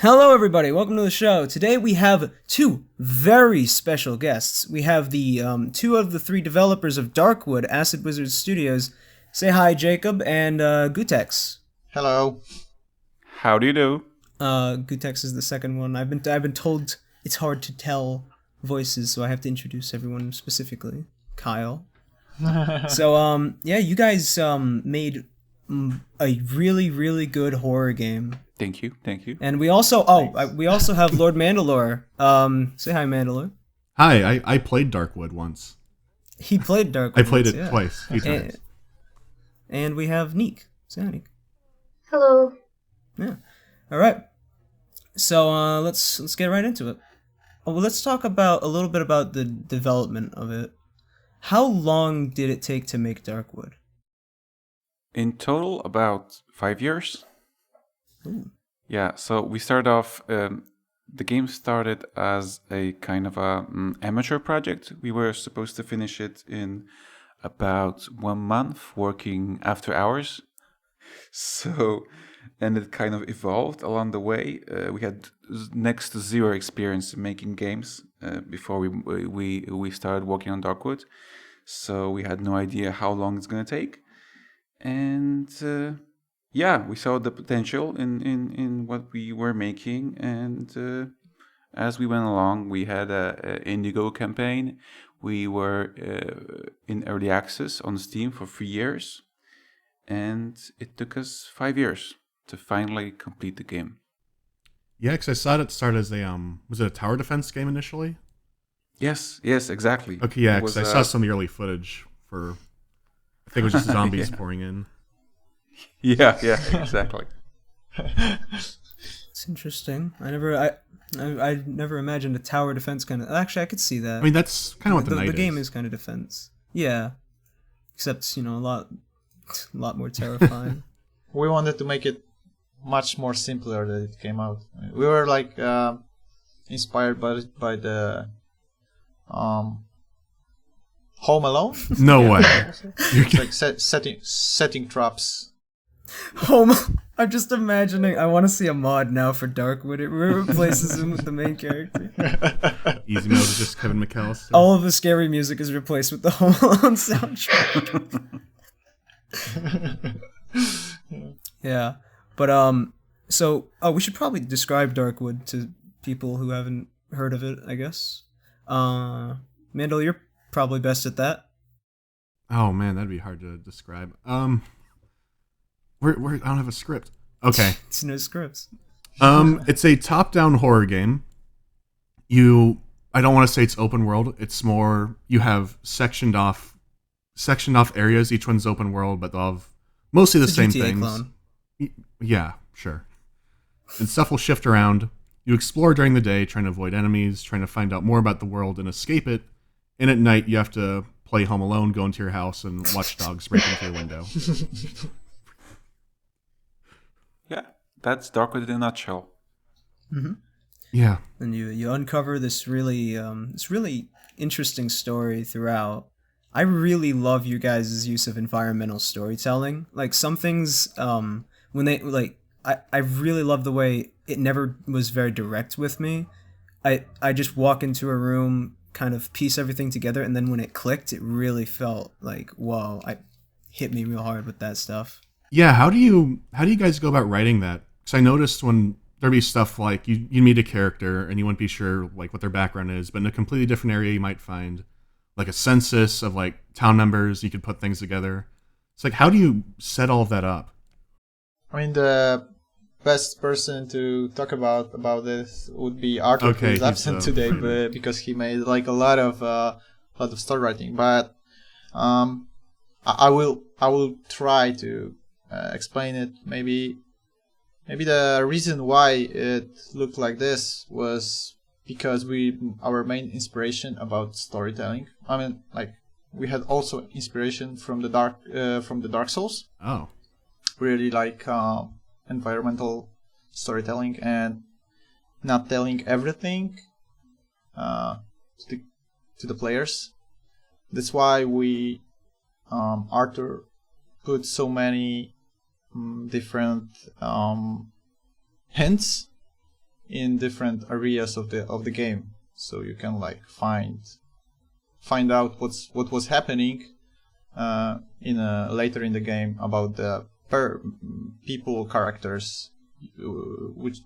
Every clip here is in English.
Hello, everybody. Welcome to the show. Today we have two very special guests. We have the two of the three developers of Darkwood, Acid Wizard Studios. Say hi, Jacob, and Gutex. Hello. How do you do? Gutex is the second one. I've been told it's hard to tell voices, so I have to introduce everyone specifically. Kyle. So yeah, you guys made a really good horror game. Thank you. And we also we also have Lord Mandalore. Say hi, Mandalore. Hi, I played Darkwood once. He played Darkwood. I played once, it twice, a few times. And we have Neek. Say hi, Neek. Hello. Yeah. All right. So let's get right into it. Well, let's talk about a little bit about the development of it. How long did it take to make Darkwood? In total, about 5 years. Ooh. Yeah, so we started off, the game started as a kind of a amateur project. We were supposed to finish it in about 1 month, working after hours. So, and it kind of evolved along the way. We had next to zero experience making games before we started working on Darkwood. So we had no idea how long it's going to take. And yeah, we saw the potential in what we were making, and as we went along, we had a Indigo campaign. We were in early access on Steam for 3 years, and it took us 5 years to finally complete the game. Yeah, because I saw it start as a was it a tower defense game initially? Yes, exactly. Okay, yeah, because I saw some early footage for. I think it was just zombies pouring in. Yeah, exactly. It's interesting. I never imagined a tower defense kind of. Actually, I could see that. I mean, that's kind of what the game is kind of defense. Yeah, except a lot more terrifying. We wanted to make it much more simpler than it came out. We were like inspired by the Home Alone. No way. It's like setting traps. Home. I'm just imagining. I want to see a mod now for Darkwood. It replaces him with the main character. Easy mode is just Kevin McAllister. All of the scary music is replaced with the Home Alone soundtrack. Yeah, but so we should probably describe Darkwood to people who haven't heard of it, I guess. Mandel, you're probably best at that. Oh man, that'd be hard to describe. Where I don't have a script. Okay. It's no scripts. It's a top-down horror game. I don't want to say it's open world. It's more you have sectioned off areas. Each one's open world, but they'll have mostly the same GTA things. clone. Yeah, sure. And stuff will shift around. You explore during the day, trying to avoid enemies, trying to find out more about the world and escape it. And at night, you have to play Home Alone, go into your house, and watch dogs break into your window. Yeah, that's Darkwood in a nutshell. Mm-hmm. Yeah. And you uncover this really interesting story throughout. I really love you guys' use of environmental storytelling. Like some things, when they I really love the way it never was very direct with me. I just walk into a room, kind of piece everything together, and then when it clicked, it really felt like, whoa, it hit me real hard with that stuff. Yeah, how do you guys go about writing that? Because I noticed when there'd be stuff like you meet a character and you wouldn't be sure like what their background is, but in a completely different area you might find like a census of like town members. You could put things together. It's like, how do you set all of that up? I mean, the best person to talk about this would be Arthur, who is absent today, but because he made like a lot of story writing. But I will try to explain it. Maybe the reason why it looked like this was because our main inspiration about storytelling. I mean, like we had also inspiration from the Dark Souls. Oh, really like environmental storytelling and not telling everything to the players. That's why Arthur put so many different hints in different areas of the game, so you can like find out what was happening later in the game about the people characters which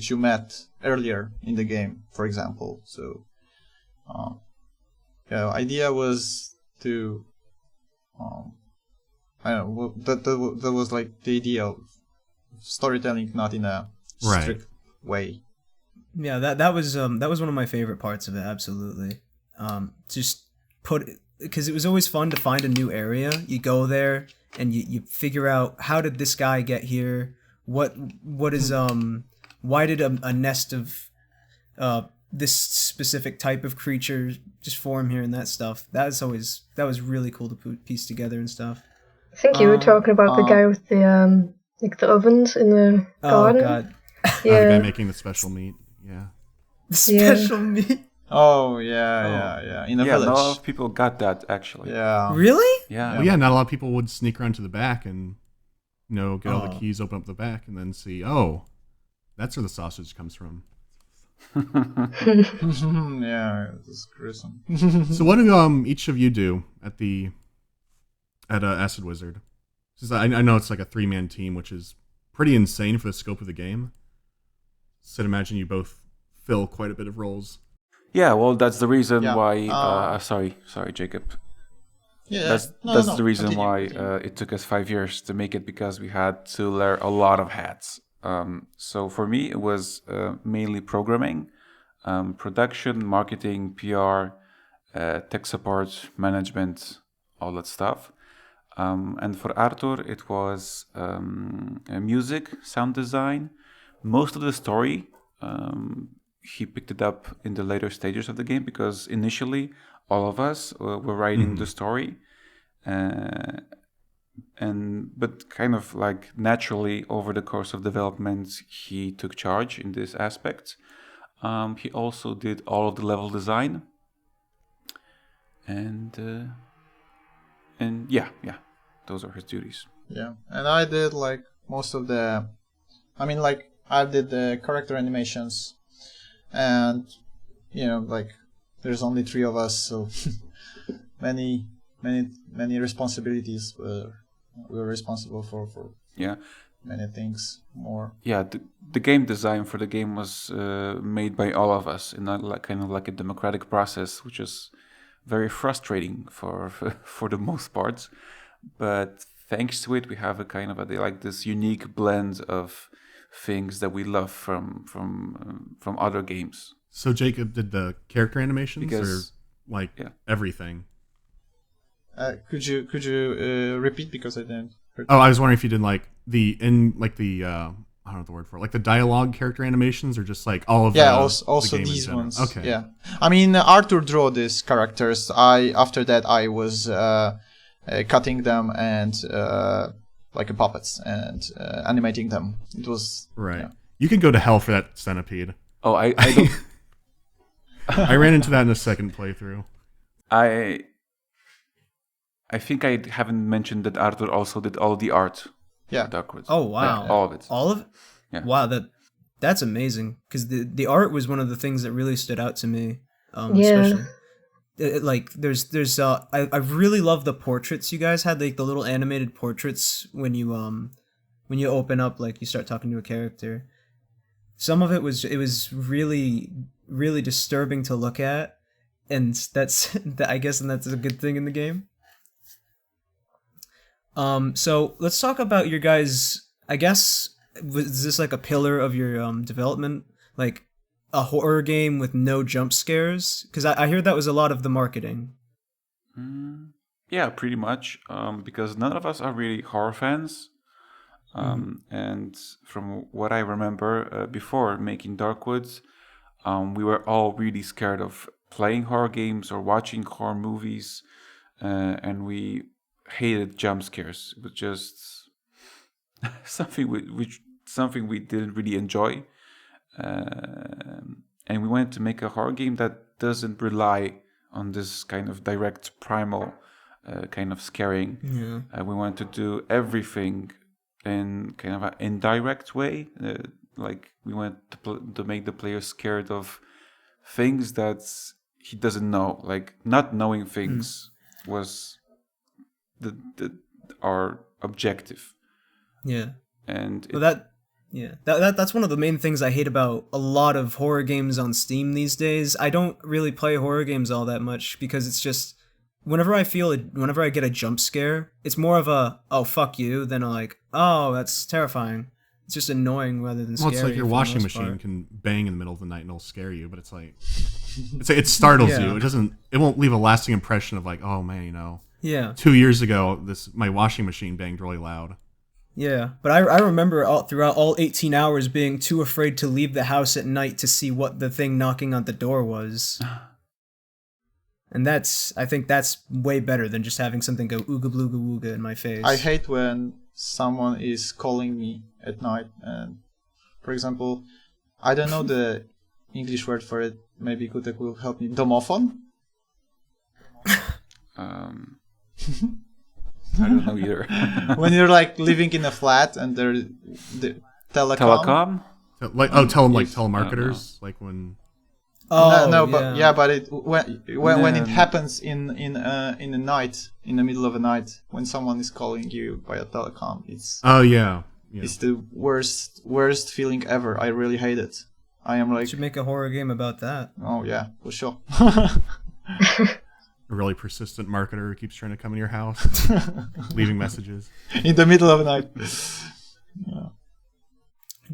you met earlier in the game, for example. So the idea was to I don't know, that was like the idea of storytelling, not in a strict way. Yeah, that was one of my favorite parts of it. Absolutely, just because it was always fun to find a new area. You go there and you figure out, how did this guy get here? What is why did a nest of this specific type of creature just form here and that stuff? That was really cool to piece together and stuff. I think you were talking about the guy with the like the ovens in the garden. Oh god. Yeah. The guy making the special meat. Yeah. The special meat. Oh yeah. In a village. A lot of people got that actually. Yeah. Really? Yeah. Well, not a lot of people would sneak around to the back and get all the keys, open up the back, and then see, that's where the sausage comes from. Yeah, it's gruesome. So what do each of you do at Acid Wizard? I know it's like a 3-man team, which is pretty insane for the scope of the game. So I'd imagine you both fill quite a bit of roles. Yeah, well, that's the reason why. Sorry, Jacob. Yeah, that's the reason why it took us 5 years to make it, because we had to wear a lot of hats. So for me, it was mainly programming, production, marketing, PR, tech support, management, all that stuff. And for Artur, it was music, sound design. Most of the story, he picked it up in the later stages of the game, because initially all of us were writing the story. But kind of like naturally over the course of development, he took charge in this aspect. He also did all of the level design. And yeah, those are his duties. Yeah, and I did like most of the, I did the character animations, and like there's only 3 of us, so many responsibilities. We were responsible for many things more. Yeah, the game design for the game was made by all of us in a kind of like a democratic process, which is very frustrating for the most parts. But thanks to it, we have a kind of this unique blend of things that we love from other games. So Jacob did the character animations, everything? Could you repeat, because I didn't heard. I was wondering if you did I don't know the word for it, like the dialogue character animations, or just like all of the also the game these ones. Okay. Yeah, Artur drew these characters. After that I was cutting them and like puppets and animating them. It was right. Yeah. You could go to hell for that centipede. Oh, I don't. I ran into that in the second playthrough. I think I haven't mentioned that Artur also did all the art. Yeah. Darkwood. Oh wow. Yeah, all of it. All of it? Yeah. Wow, that's amazing, because the art was one of the things that really stood out to me. Yeah. Especially I really love the portraits you guys had, like the little animated portraits when you open up, like you start talking to a character. Some of it was really, really disturbing to look at, and that's I guess that's a good thing in the game. So let's talk about your guys. I guess, was this like a pillar of your development, like a horror game with no jump scares? Because I hear that was a lot of the marketing. Yeah, pretty much. Because none of us are really horror fans. And from what I remember before making Darkwood, we were all really scared of playing horror games or watching horror movies, and we hated jump scares. It was just something we didn't really enjoy, and we wanted to make a horror game that doesn't rely on this kind of direct primal kind of scaring. We wanted to do everything in kind of an indirect way, like we wanted to make the player scared of things that he doesn't know. Like not knowing things was our objective. Yeah. And that's one of the main things I hate about a lot of horror games on Steam these days. I don't really play horror games all that much because it's just whenever I get a jump scare, it's more of a oh fuck you than a like oh that's terrifying. It's just annoying rather than scary. Well, it's like your washing machine can bang in the middle of the night and it'll scare you, but it's like it startles you. It won't leave a lasting impression of like, oh man, 2 years ago my washing machine banged really loud. Yeah, but I remember throughout all 18 hours being too afraid to leave the house at night to see what the thing knocking on the door was. And I think that's way better than just having something go ooga blooga wooga in my face. I hate when someone is calling me at night, and for example, I don't know the English word for it. Maybe Gutek will help me. Domophone? I don't know either. When you're like living in a flat and there's the telecom? Like telemarketers, like when. Oh no, but it when it happens in the night, in the middle of the night, when someone is calling you via telecom, it's it's the worst feeling ever. I really hate it. I am like you should make a horror game about that. Oh yeah, for sure. A really persistent marketer who keeps trying to come in your house, leaving messages in the middle of the night. Yeah.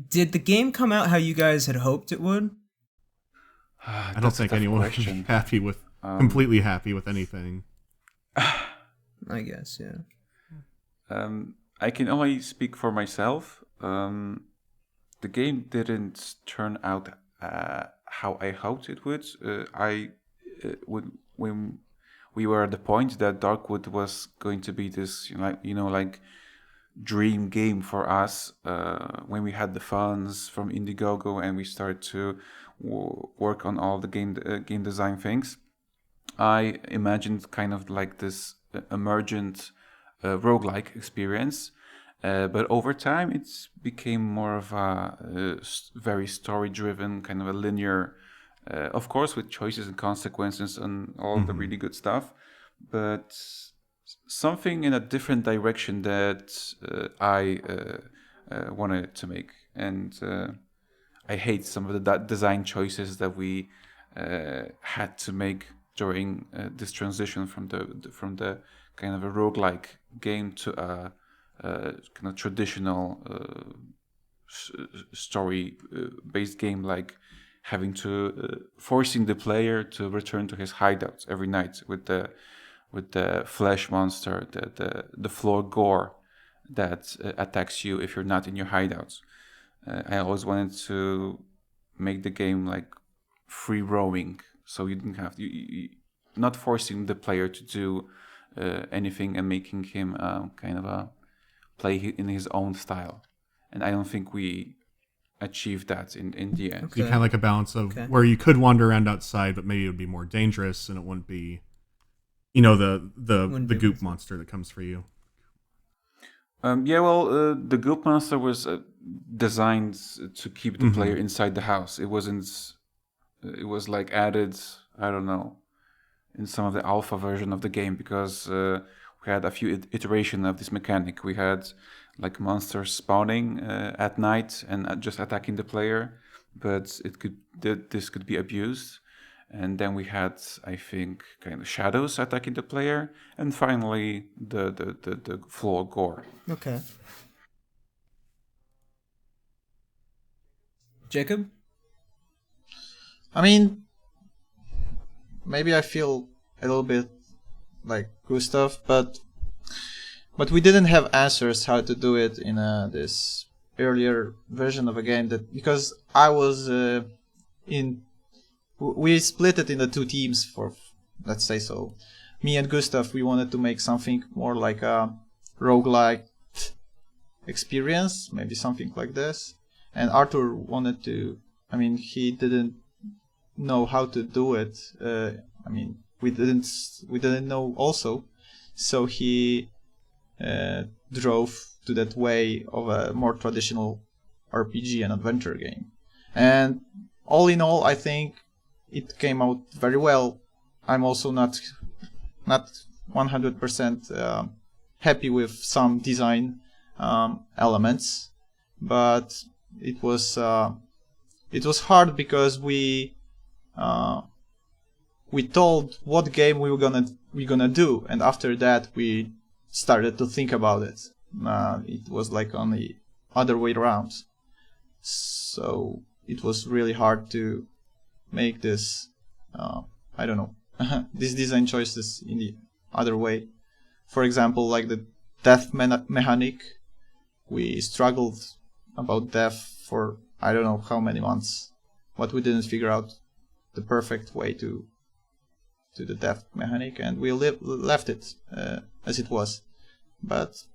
Did the game come out how you guys had hoped it would? I don't think anyone was completely happy with anything. I guess, yeah. I can only speak for myself. The game didn't turn out how I hoped it would. When we were at the point that Darkwood was going to be this, like dream game for us. When we had the funds from Indiegogo and we started to work on all the game design things, I imagined kind of like this emergent roguelike experience. But over time, it's became more of a very story-driven, kind of a linear, of course, with choices and consequences and all the really good stuff, but something in a different direction that I wanted to make. And I hate some of the design choices that we had to make during this transition from the kind of a roguelike game to a kind of traditional story-based game, like having to forcing the player to return to his hideout every night with the flesh monster, the floor gore that attacks you if you're not in your hideouts. I always wanted to make the game like free roaming, so you didn't have you not forcing the player to do anything and making him kind of a play in his own style. And I don't think we achieved that in the end. Okay. So you kind of like a balance of where you could wander around outside, but maybe it would be more dangerous and it wouldn't be, the goop monster that comes for you. The goop monster was designed to keep the player inside the house. It wasn't. It was like added, I don't know, in some of the alpha version of the game, because we had a few iterations of this mechanic. We had like monsters spawning at night and just attacking the player, but this could be abused. And then we had, I think, kind of shadows attacking the player, and finally the floor gore. Okay. Jacob? I mean, maybe I feel a little bit like Gustav, but we didn't have answers how to do it in this earlier version of a game, that because I was we split it into two teams for, let's say so. Me and Gustav, we wanted to make something more like a roguelike experience, maybe something like this. And Arthur wanted to, he didn't know how to do it. We didn't know also. So he drove to that way of a more traditional RPG and adventure game. And all in all, I think it came out very well. I'm also not 100% happy with some design elements, but it was hard because we told what game we were gonna do, and after that we started to think about it. It was like on the other way around, so it was really hard to make this I don't know these design choices in the other way. For example, like the death mechanic, we struggled about death for I don't know how many months, but we didn't figure out the perfect way to the death mechanic, and we left it as it was. But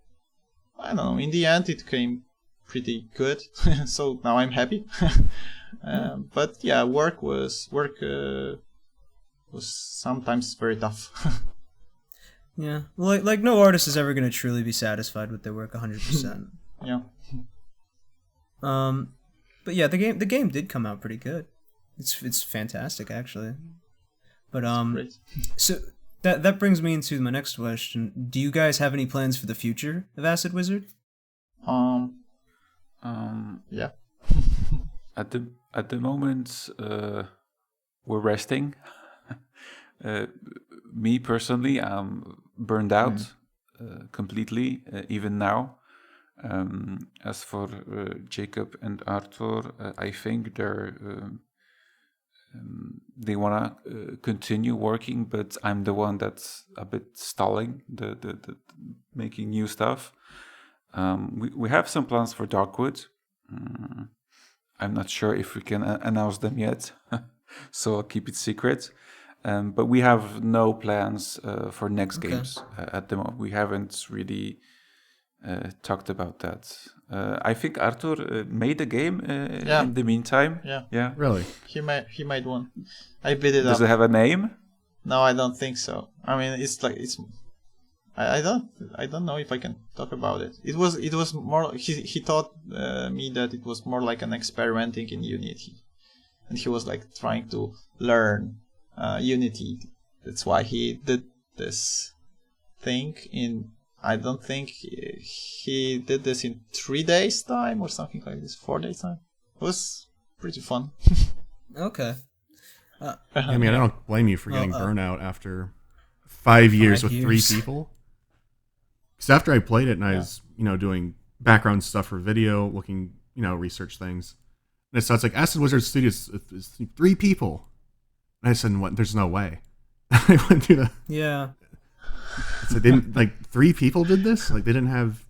I don't know, in the end it came pretty good, so now I'm happy. But yeah, work was sometimes very tough. Yeah, like no artist is ever gonna truly be satisfied with their work 100%. Yeah. But yeah, the game did come out pretty good. It's fantastic actually. But Great. so that brings me into my next question. Do you guys have any plans for the future of Acid Wizard? Yeah. At the moment, we're resting. Me personally, I'm burned out completely, even now. As for Jacob and Arthur, I think they wanna continue working, but I'm the one that's a bit stalling the making new stuff. We have some plans for Darkwood. I'm not sure if we can announce them yet, so I'll keep it secret. But we have no plans for next games at the moment. We haven't really talked about that. I think Arthur made a game in the meantime. Yeah. Really? He made one. I beat it up. Does it have a name? No, I don't think so. I mean, I don't know if I can talk about it. It was more. He taught me that it was more like an experimenting in Unity, and he was like trying to learn Unity. That's why he did this thing in. I don't think he did this in 3 days time or something like this, 4 days time. It was pretty fun. Okay. I mean, I don't blame you for getting burnout after 5 years with 3 people. Because after I played it and I was, doing background stuff for video, looking, research things, and so it's like Acid Wizard Studios is 3 people. And I said, "What? There's no way." I went through the So they didn't 3 people did this. Like they didn't have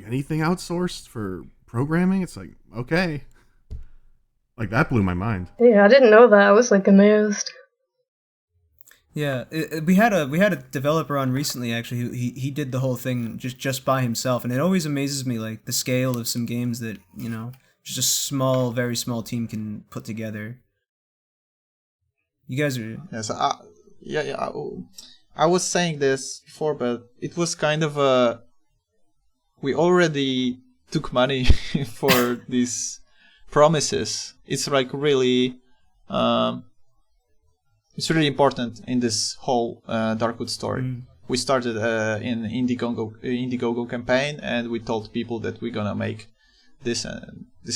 anything outsourced for programming. It's like okay, that blew my mind. Yeah, I didn't know that. I was amazed. Yeah, we had a developer on recently actually. He did the whole thing just by himself, and it always amazes me the scale of some games that just a very small team can put together. You guys are I was saying this before, but it was kind of we already took money for these promises. It's really it's really important in this whole Darkwood story. We started in Indiegogo campaign, and we told people that we're gonna make this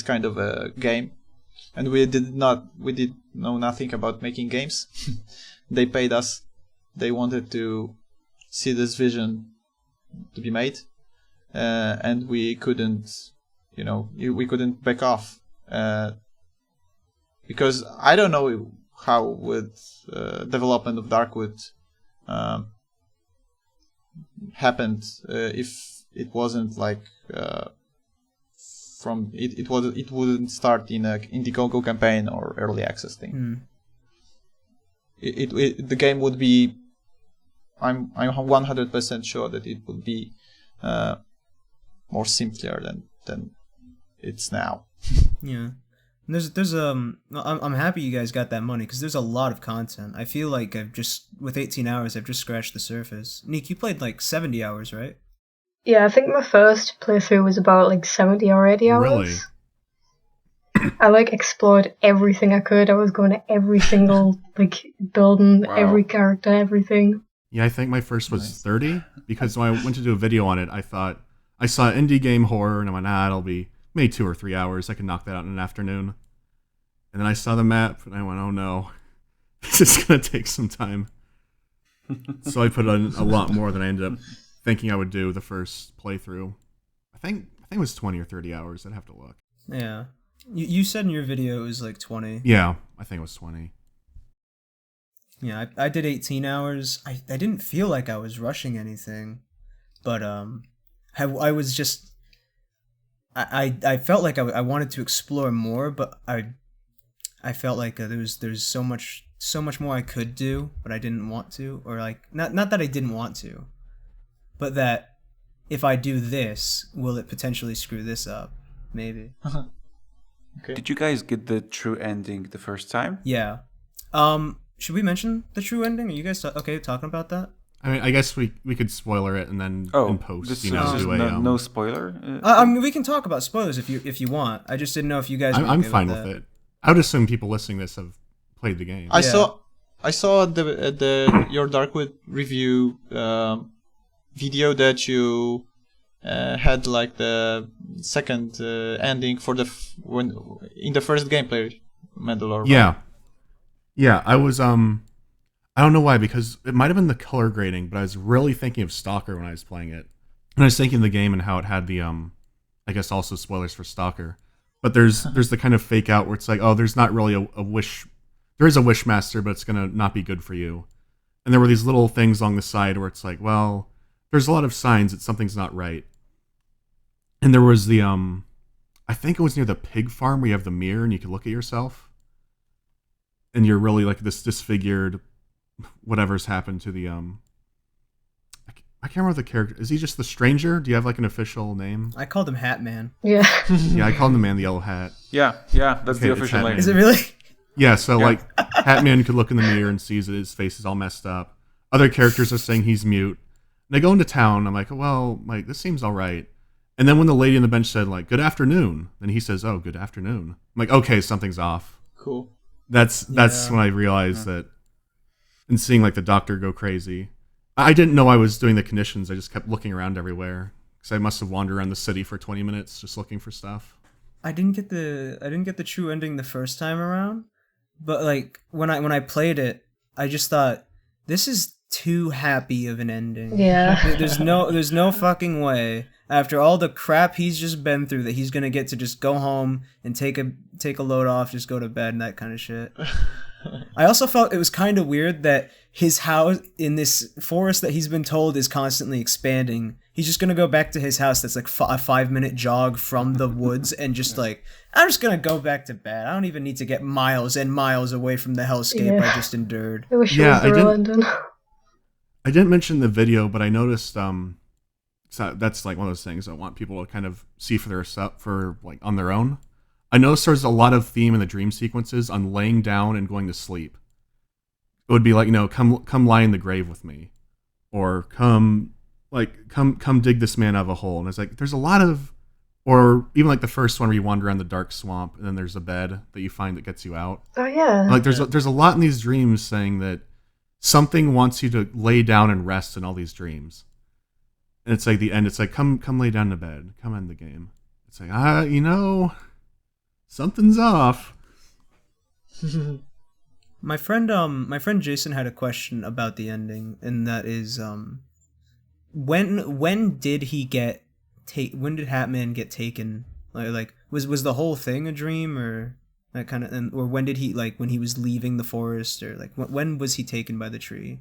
kind of a game, and we did know nothing about making games. They paid us. They wanted to see this vision to be made, and we couldn't, we couldn't back off because I don't know how would development of Darkwood happened if it wasn't it wouldn't start in a Indiegogo campaign or early access thing. The game would be. I'm 100% sure that it would be more simpler than it's now. Yeah. There's I'm happy you guys got that money because there's a lot of content. I feel like with 18 hours I've just scratched the surface. Nick, you played 70 hours, right? Yeah, I think my first playthrough was about 70 or 80 hours. Really? I like explored everything I could. I was going to every single like building, every character, everything. Yeah, I think my first was 30 because when I went to do a video on it, I thought I saw indie game horror and I went, it'll be maybe 2 or 3 hours. I can knock that out in an afternoon. And then I saw the map and I went, oh no, this is gonna take some time. So I put in a lot more than I ended up thinking I would do the first playthrough. I think it was 20 or 30 hours. I'd have to look. Yeah. You said in your video it was like 20. Yeah, I think it was 20. Yeah, I did 18 hours. I didn't feel like I was rushing anything, but I was just I felt like I wanted to explore more, but I felt like there's so much more I could do, but I didn't want to, or like not that I didn't want to, but that if I do this, will it potentially screw this up? Maybe. Okay. Did you guys get the true ending the first time? Yeah. Should we mention the true ending? Are you guys okay talking about that? I mean, I guess we could spoiler it and then in post, no spoiler. I mean, we can talk about spoilers if you want. I just didn't know if you guys. I'm fine with it. I would assume people listening to this have played the game. I saw your Darkwood review video that you had like the second ending for when in the first gameplay, Mandalore. Right? Yeah. I was I don't know why, because it might have been the color grading, but I was really thinking of Stalker when I was playing it, and I was thinking of the game and how it had the I guess also spoilers for Stalker, but there's the kind of fake out where it's like, oh, there's not really a wish. There is a Wishmaster, but it's gonna not be good for you. And there were these little things along the side where it's like, well, there's a lot of signs that something's not right. And there was the I think it was near the pig farm where you have the mirror and you can look at yourself, and you're really like this disfigured, whatever's happened to the I can't remember the character. Is he just the stranger? Do you have like an official name? I called him Hat Man. Yeah. Yeah, I called him the man in the yellow hat. Yeah, that's the official name. Is it really? Yeah, so like Hatman could look in the mirror and sees that his face is all messed up. Other characters are saying he's mute. And they go into town. I'm like, well, like this seems all right. And then when the lady on the bench said like, good afternoon, then he says, oh, good afternoon. I'm like, okay, something's off. Cool. That's when I realized that, and seeing like the doctor go crazy. I didn't know I was doing the conditions. I just kept looking around everywhere because I must have wandered around the city for 20 minutes just looking for stuff. I didn't get the true ending the first time around, but like when I played it, I just thought this is too happy of an ending. Yeah. There's no fucking way after all the crap he's just been through that he's gonna get to just go home and take a load off, just go to bed and that kind of shit. I also felt it was kind of weird that his house in this forest that he's been told is constantly expanding. He's just gonna go back to his house that's like a 5-minute jog from the woods and just like, I'm just gonna go back to bed. I don't even need to get miles and miles away from the hellscape I just endured. It was London. I didn't mention the video, but I noticed so that's like one of those things I want people to kind of see for like on their own. I noticed there's a lot of theme in the dream sequences on laying down and going to sleep. It would be like, come lie in the grave with me, or come dig this man out of a hole. And it's like there's a lot of, or even like the first one where you wander around the dark swamp and then there's a bed that you find that gets you out. Oh yeah. Like there's a lot in these dreams saying that something wants you to lay down and rest in all these dreams. And it's like the end. It's like come lay down in bed. Come end the game. It's like something's off. My friend Jason had a question about the ending, and that is when did Hatman get taken? Like was the whole thing a dream, or that kind of, or when did he, like when he was leaving the forest, or like when was he taken by the tree?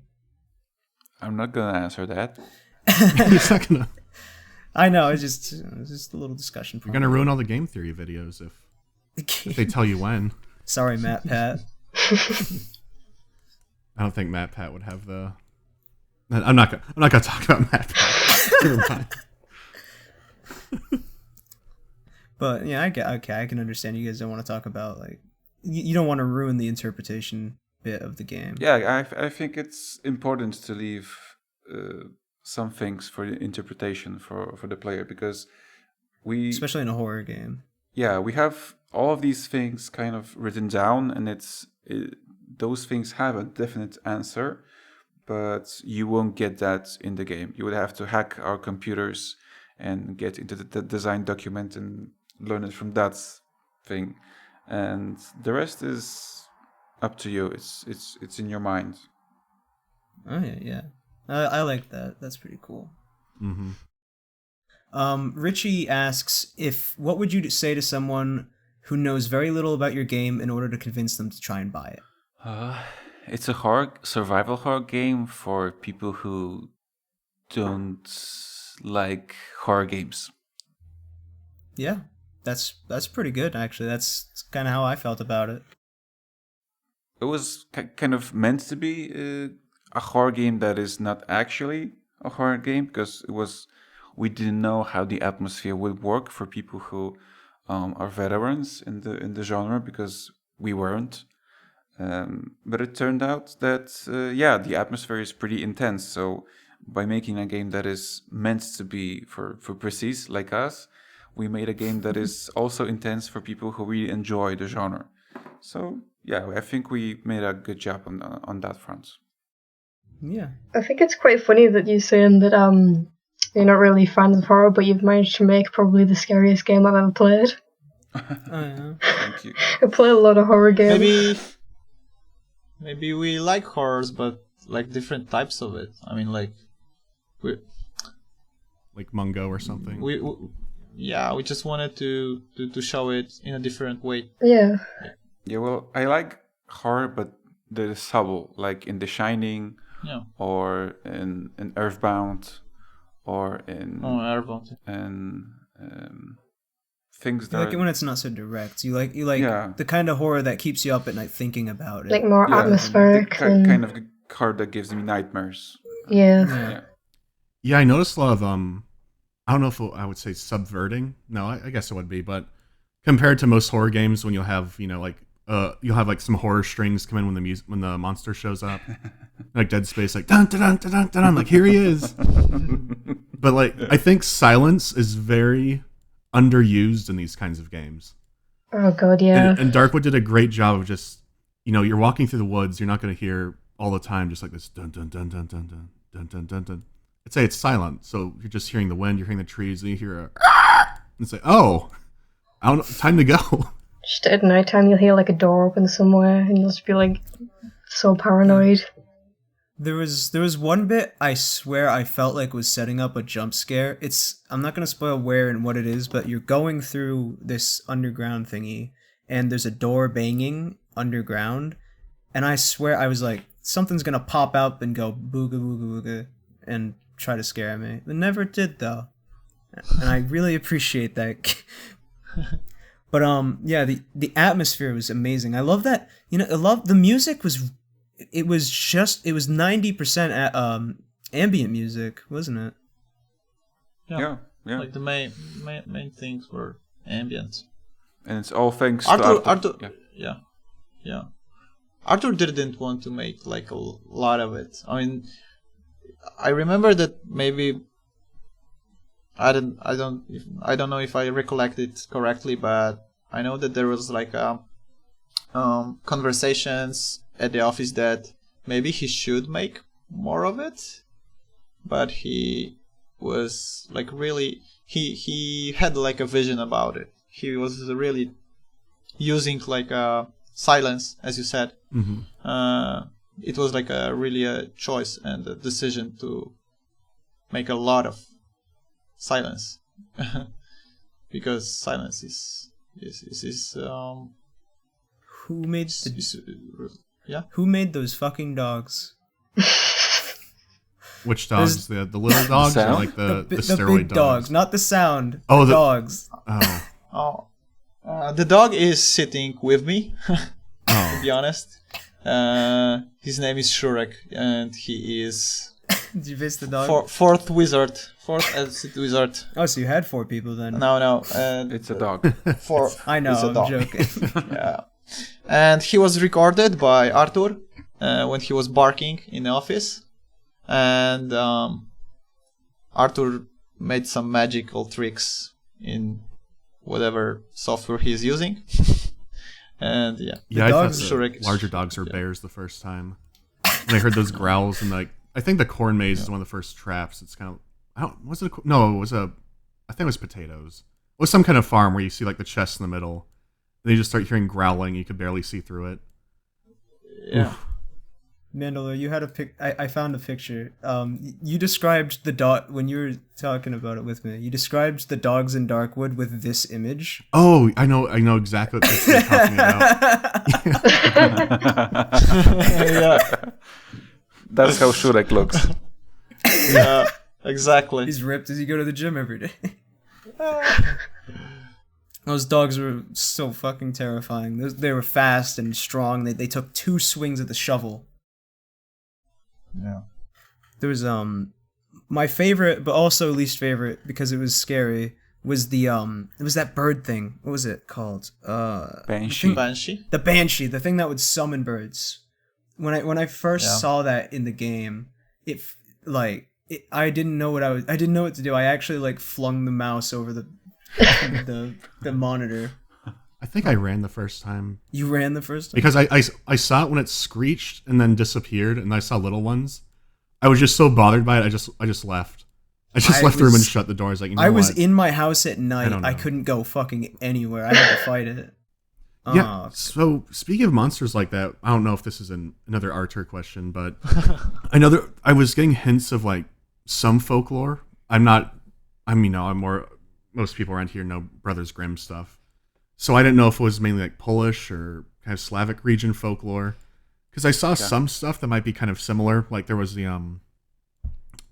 I'm not gonna answer that. He's not gonna. I know, it's just a little discussion. You're gonna ruin all the game theory videos if they tell you when. Sorry, Matt Pat. I don't think Matt Pat would have the. I'm not gonna talk about Matt Pat. Never mind. But yeah, I can understand you guys don't want to talk about, like, you don't want to ruin the interpretation bit of the game. Yeah, I think it's important to leave some things for the interpretation for the player, because especially in a horror game. yeah, we have all of these things kind of written down, and those things have a definite answer, but you won't get that in the game. You would have to hack our computers and get into the design document and learn it from that thing, and the rest is up to you. It's in your mind. Oh yeah. I like that. That's pretty cool. Mm-hmm. Richie asks, what would you say to someone who knows very little about your game in order to convince them to try and buy it? It's a survival horror game for people who don't like horror games. Yeah, that's pretty good, actually. That's kind of how I felt about it. It was kind of meant to be a horror game that is not actually a horror game, because we didn't know how the atmosphere would work for people who are veterans in the genre, because we weren't. But it turned out that the atmosphere is pretty intense. So by making a game that is meant to be for precies like us, we made a game that is also intense for people who really enjoy the genre. So yeah, I think we made a good job on that front. Yeah. I think it's quite funny that you're saying that you're not really fans of horror, but you've managed to make probably the scariest game I've ever played. Oh, yeah. Thank you. I play a lot of horror games. Maybe we like horrors, but like different types of it. I mean, like Mungo or something. We just wanted to show it in a different way. Yeah. Yeah, well, I like horror, but the subtle, like in The Shining, or in Earthbound, or in Earthbound, and things that you like it when it's not so direct. You like the kind of horror that keeps you up at night thinking about it. Like more atmospheric. Kind of horror that gives me nightmares. Yeah. Yeah, I noticed a lot of I don't know if I would say subverting. No, I guess it would be, but compared to most horror games, when you'll have you'll have like some horror strings come in when the monster shows up, like Dead Space, like dun dun dun dun dun, like here he is. But like I think silence is very underused in these kinds of games. Oh god, yeah. And Darkwood did a great job of just, you're walking through the woods, you're not going to hear all the time just like this dun dun dun dun dun dun dun dun dun dun. I'd say it's silent, so you're just hearing the wind, you're hearing the trees, and you hear a and it's like, oh, I don't know, time to go. Just at night time you'll hear like a door open somewhere and you'll just be like so paranoid. There was one bit I swear I felt like was setting up a jump scare. I'm not gonna spoil where and what it is, but you're going through this underground thingy and there's a door banging underground, and I swear I was like, something's gonna pop up and go booga booga booga and try to scare me. It never did though. And I really appreciate that. But the atmosphere was amazing. I love that. The music was 90% ambient music, wasn't it? Yeah. Like the main things were ambient. And it's all thanks to Arthur. Yeah. Arthur didn't want to make like a lot of it. I mean, I remember that maybe I don't know if I recollect it correctly, but I know that there was like conversations at the office that maybe he should make more of it, but he was like really he had like a vision about it. He was really using like silence, as you said. Mm-hmm. It was like a choice and a decision to make a lot of silence, because silence is who made who made those fucking dogs? Which dogs? The little dogs, or like the steroid big dogs? Not the sound. Oh, the dogs. The dog is sitting with me. To be honest, his name is Shurek, and he is. Did you miss the dog? Fourth wizard. Oh, so you had 4 people then? No. It's a dog. I know, I'm joking. Yeah. And he was recorded by Arthur when he was barking in the office. And Arthur made some magical tricks in whatever software he's using. And I dogs, thought larger dogs were bears the first time. When I heard those growls, and like, I think the corn maze is one of the first traps. It's kind of, I think it was potatoes. It was some kind of farm where you see like the chest in the middle, and you just start hearing growling. You could barely see through it. Yeah. Oof. Mandalore, you had I found a picture. You described the dog when you were talking about it with me. You described the dogs in Darkwood with this image. Oh, I know exactly what picture you're talking about. Yeah. That's how Shurek looks. Yeah, exactly. He's ripped as you go to the gym every day. Those dogs were so fucking terrifying. They were fast and strong. They took 2 swings at the shovel. Yeah. There was my favorite, but also least favorite because it was scary. Was it was that bird thing? What was it called? Banshee. Banshee. The banshee, the thing that would summon birds. When I first saw that in the game, I didn't know what to do. I actually like flung the mouse over the monitor. I think I ran the first time. You ran the first time? Because I saw it when it screeched and then disappeared, and I saw little ones. I was just so bothered by it, I just left. I just left the room and shut the doors. Like, I was in my house at night. I couldn't go fucking anywhere. I had to fight it. Yeah. So speaking of monsters like that, I don't know if this is another Artur question, but I was getting hints of like some folklore. I'm more. Most people around here know Brothers Grimm stuff. So I didn't know if it was mainly like Polish or kind of Slavic region folklore, because I saw some stuff that might be kind of similar. Like there was the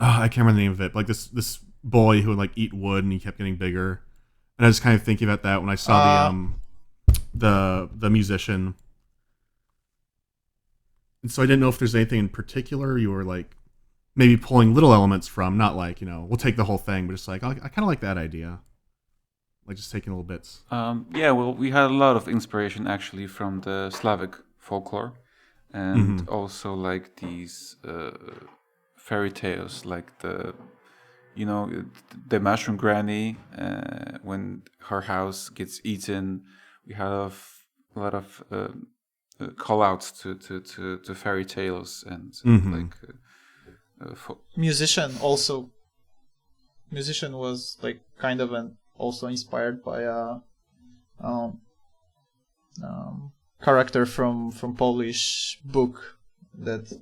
I can't remember the name of it. But like this boy who would like eat wood and he kept getting bigger, and I was kind of thinking about that when I saw the musician. And so I didn't know if there's anything in particular you were like maybe pulling little elements from, not like we'll take the whole thing, but just like I kind of like that idea. Like just taking little bits. Well, we had a lot of inspiration actually from the Slavic folklore, and also like these fairy tales, like the mushroom granny when her house gets eaten. We have a lot of call outs to fairy tales and Musician was like kind of also inspired by a character from Polish book that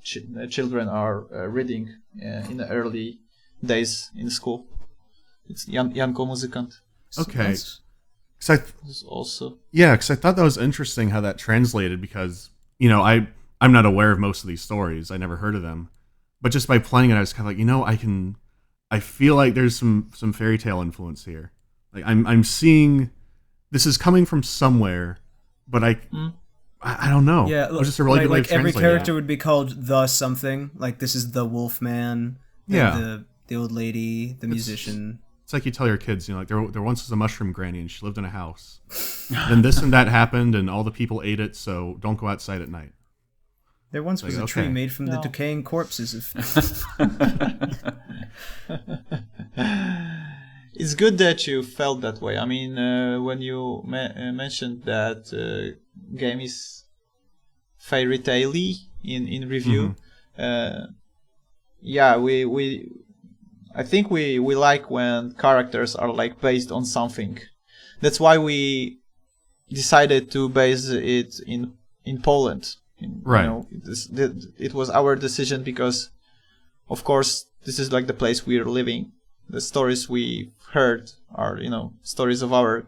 children are reading in the early days in school. It's Janko Muzykant. Okay. Also. Yeah, because I thought that was interesting how that translated, because I'm not aware of most of these stories. I never heard of them, but just by playing it, I was kind of like, I feel like there's some fairy tale influence here. Like I'm seeing this is coming from somewhere, but I don't know. Yeah, it was just a really good way of every translating character would be called the something. Like this is the wolf man. The old lady, the musician. It's like you tell your kids, like there once was a mushroom granny and she lived in a house. Then this and that happened and all the people ate it, so don't go outside at night. There once was a tree made from the decaying corpses of... It's good that you felt that way. I mean, when you mentioned that game is fairy tale-y in review, I think we like when characters are like based on something. That's why we decided to base it in Poland. Right. It was our decision because, of course, this is like the place we're living. The stories we heard are, stories of our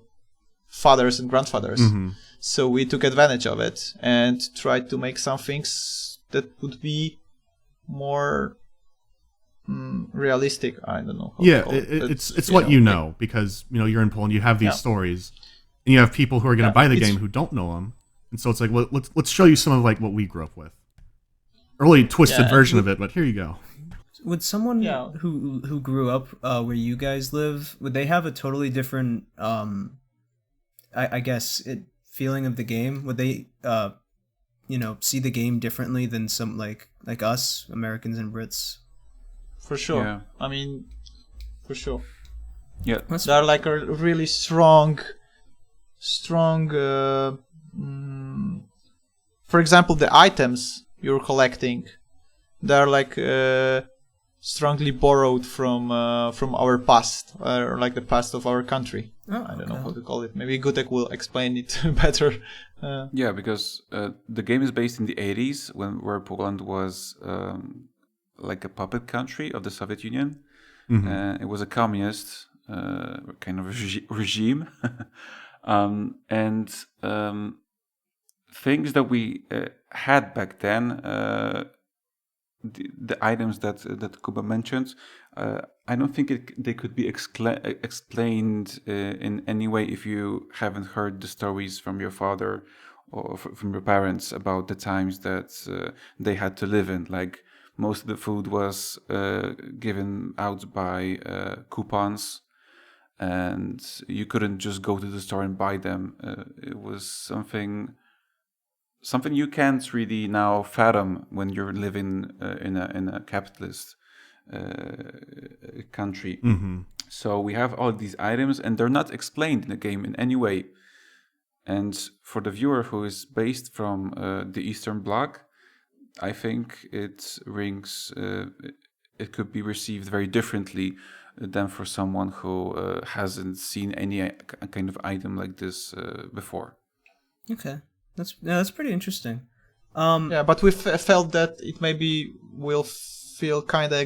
fathers and grandfathers. So we took advantage of it and tried to make some things that would be more realistic. I don't know. It's what because you're in Poland. You have these stories, and you have people who are going to buy the game who don't know them. And so it's like, well, let's show you some of like what we grew up with. A really twisted version of it, but here you go. Would someone who grew up where you guys live, would they have a totally different, I guess, feeling of the game? Would they, see the game differently than some like us, Americans and Brits? For sure. Yeah. I mean, for sure. Yeah, they are like a really strong. For example, the items you're collecting, they're like strongly borrowed from our past, or like the past of our country. I don't know how to call it. Maybe Gutek will explain it better. Yeah, because the game is based in the 80s, where Poland was like a puppet country of the Soviet Union. It was a communist kind of regime. And things that we had back then, the items that Kuba mentioned, I don't think they could be explained in any way if you haven't heard the stories from your father or from your parents about the times that they had to live in. Like, most of the food was given out by coupons, and you couldn't just go to the store and buy them. It was something you can't really now fathom when you're living in a capitalist country. So we have all these items, and they're not explained in the game in any way. And for the viewer who is based from the Eastern Bloc, I think it rings. It could be received very differently than for someone who hasn't seen any kind of item like this before. Okay, that's pretty interesting. But we felt that it maybe will feel kind of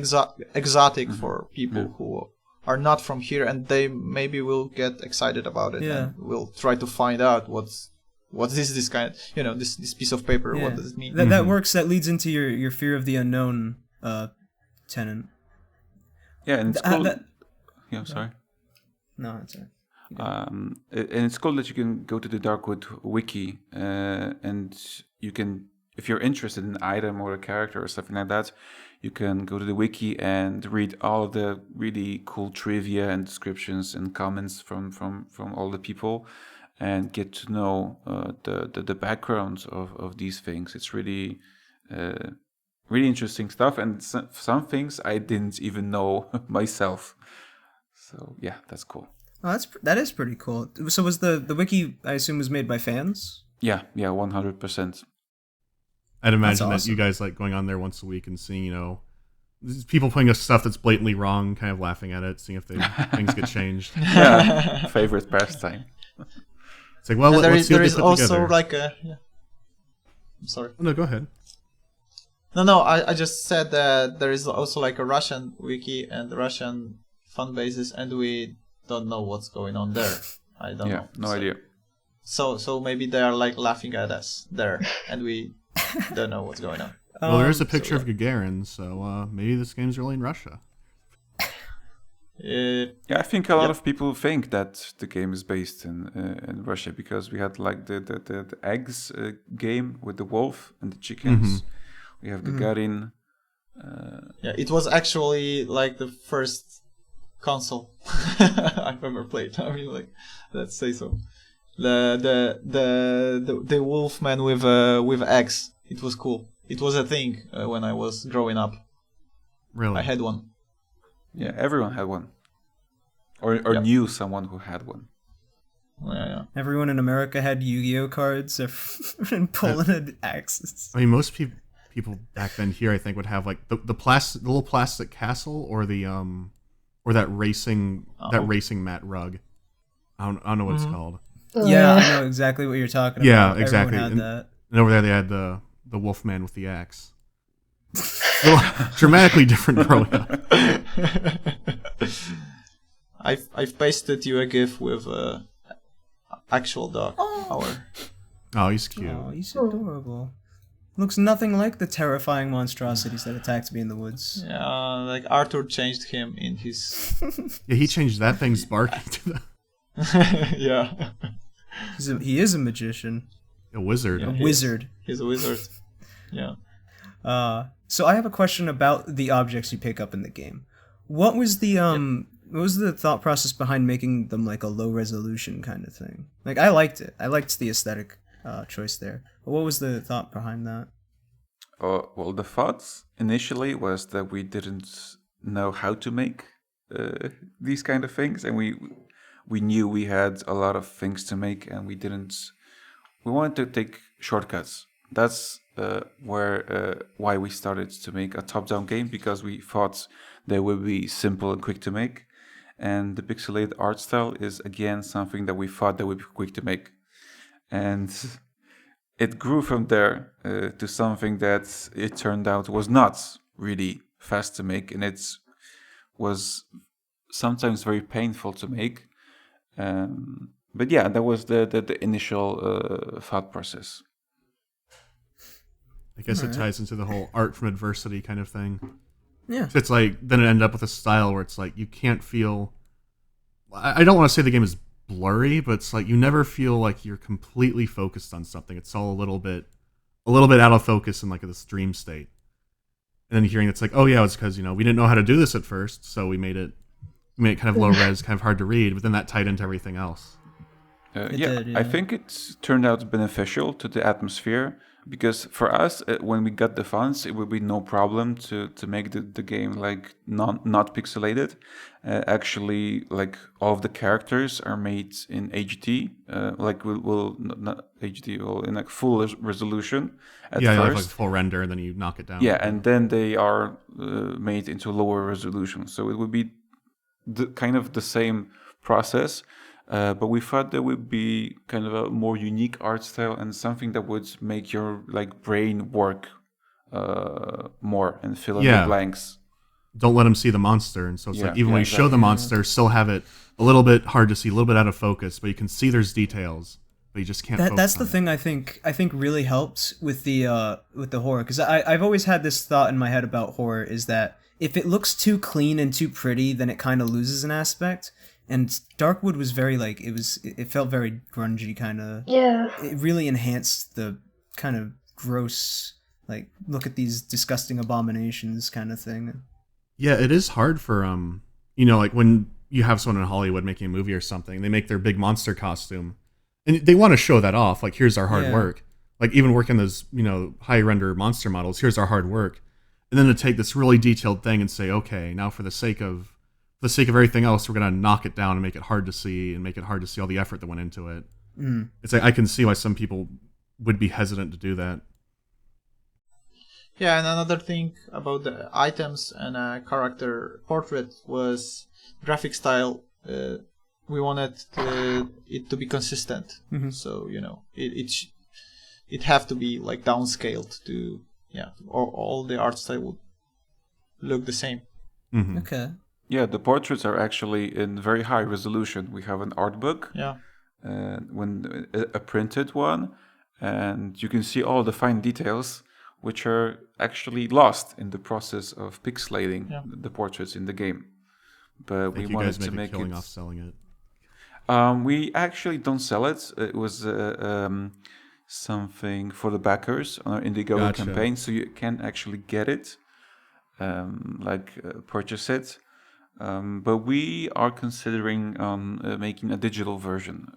exotic for people who are not from here, and they maybe will get excited about it and will try to find out what's this kind of, this piece of paper, what does it mean? That works. That leads into your fear of the unknown, Tenant. Yeah, and it's cool. Yeah, sorry. No, it's alright. And it's cool that you can go to the Darkwood wiki, and you can, if you're interested in an item or a character or something like that, you can go to the wiki and read all of the really cool trivia and descriptions and comments from all the people, and get to know the backgrounds of these things. It's really really interesting stuff, and some things I didn't even know myself. So yeah, that's cool. Oh, that is pretty cool. So was the wiki, I assume, was made by fans? Yeah, 100%. I'd imagine that you guys like going on there once a week and seeing, people putting up stuff that's blatantly wrong, kind of laughing at it, seeing if things get changed. Yeah, favorite pastime. It's like, well, there let's see what they is put also together. like a. Yeah. I'm sorry. Oh, no, go ahead. No, I just said that there is also like a Russian wiki and Russian fan bases, and we don't know what's going on there. I don't know. Yeah, no idea. So maybe they are like laughing at us there, and we don't know what's going on. Well, there is a picture of Gagarin, so maybe this game's really in Russia. Yeah, I think a lot of people think that the game is based in Russia, because we had like the eggs game with the wolf and the chickens. We have Gagarin. It was actually like the first console I've ever played. I mean, like, let's say so. The Wolfman with eggs. It was cool. It was a thing when I was growing up. Really? I had one. Yeah, everyone had one, or knew someone who had one. Yeah. Everyone in America had Yu-Gi-Oh cards. In Poland had axes. I mean, most people back then here, I think, would have like the little plastic castle, or the or that racing mat rug. I don't know what it's called. Yeah, I know exactly what you're talking about. Yeah, exactly. Everyone had that. And over there they had the Wolfman with the axe. Dramatically different growing up. I've pasted you a GIF with actual dog. Oh, he's cute. Oh, he's adorable. Looks nothing like the terrifying monstrosities that attacked me in the woods. Yeah, like Arthur changed him in his. Yeah, he changed that thing's barking to the. Yeah. He is a magician. A wizard. A wizard. He's a wizard. Yeah. So I have a question about the objects you pick up in the game. What was the what was the thought process behind making them like a low resolution kind of thing? Like, I liked it. I liked the aesthetic choice there. But what was the thought behind that? Well, the thoughts initially was that we didn't know how to make these kind of things, and we knew we had a lot of things to make, and we wanted to take shortcuts. That's why we started to make a top-down game, because we thought they would be simple and quick to make, and the pixelated art style is again something that we thought that would be quick to make, and it grew from there to something that it turned out was not really fast to make, and it was sometimes very painful to make. But yeah, that was the initial thought process. I guess it ties into the whole art from adversity kind of thing. Yeah. So it's like, then it ended up with a style where it's like, you can't feel, I don't want to say the game is blurry, but it's like, you never feel like you're completely focused on something. It's all a little bit out of focus in like this dream state. And then hearing it's like, oh yeah, it's because, we didn't know how to do this at first, so we made it kind of low res, kind of hard to read, but then that tied into everything else. Yeah, I think it turned out beneficial to the atmosphere, because for us, when we got the funds, it would be no problem to make the game like not pixelated. Actually, like all of the characters are made in HD, like we'll not HD, well in like full resolution at you have first. like full render, and then you knock it down. Yeah, and then they are made into lower resolution, so it would be kind of the same process. But we thought there would be kind of a more unique art style and something that would make your like brain work more and fill in the blanks. Don't let them see the monster, and so it's like even when you exactly. show the monster, still have it a little bit hard to see, a little bit out of focus, but you can see there's details, but you just can't. That's the thing I think really helped with the horror, because I've always had this thought in my head about horror, is that if it looks too clean and too pretty, then it kind of loses an aspect. And Darkwood was very like, it felt very grungy kind of. Yeah. It really enhanced the kind of gross, like, look at these disgusting abominations kind of thing. Yeah, it is hard for like when you have someone in Hollywood making a movie or something, they make their big monster costume, and they want to show that off, like, here's our hard work. Like, even working those, high render monster models, here's our hard work. And then to take this really detailed thing and say, okay, now for the sake of everything else, we're going to knock it down and make it hard to see, and make it hard to see all the effort that went into it. It's like, I can see why some people would be hesitant to do that. Yeah, and another thing about the items and character portrait was graphic style. We wanted it to be consistent, so it have to be like downscaled to or all the art style would look the same. Mm-hmm. Okay. Yeah, the portraits are actually in very high resolution. We have an art book, when a printed one, and you can see all the fine details, which are actually lost in the process of pixelating the portraits in the game. But we wanted to make it off selling it. We actually don't sell it. It was something for the backers on our Indiegogo campaign, so you can actually get it, purchase it. But we are considering making a digital version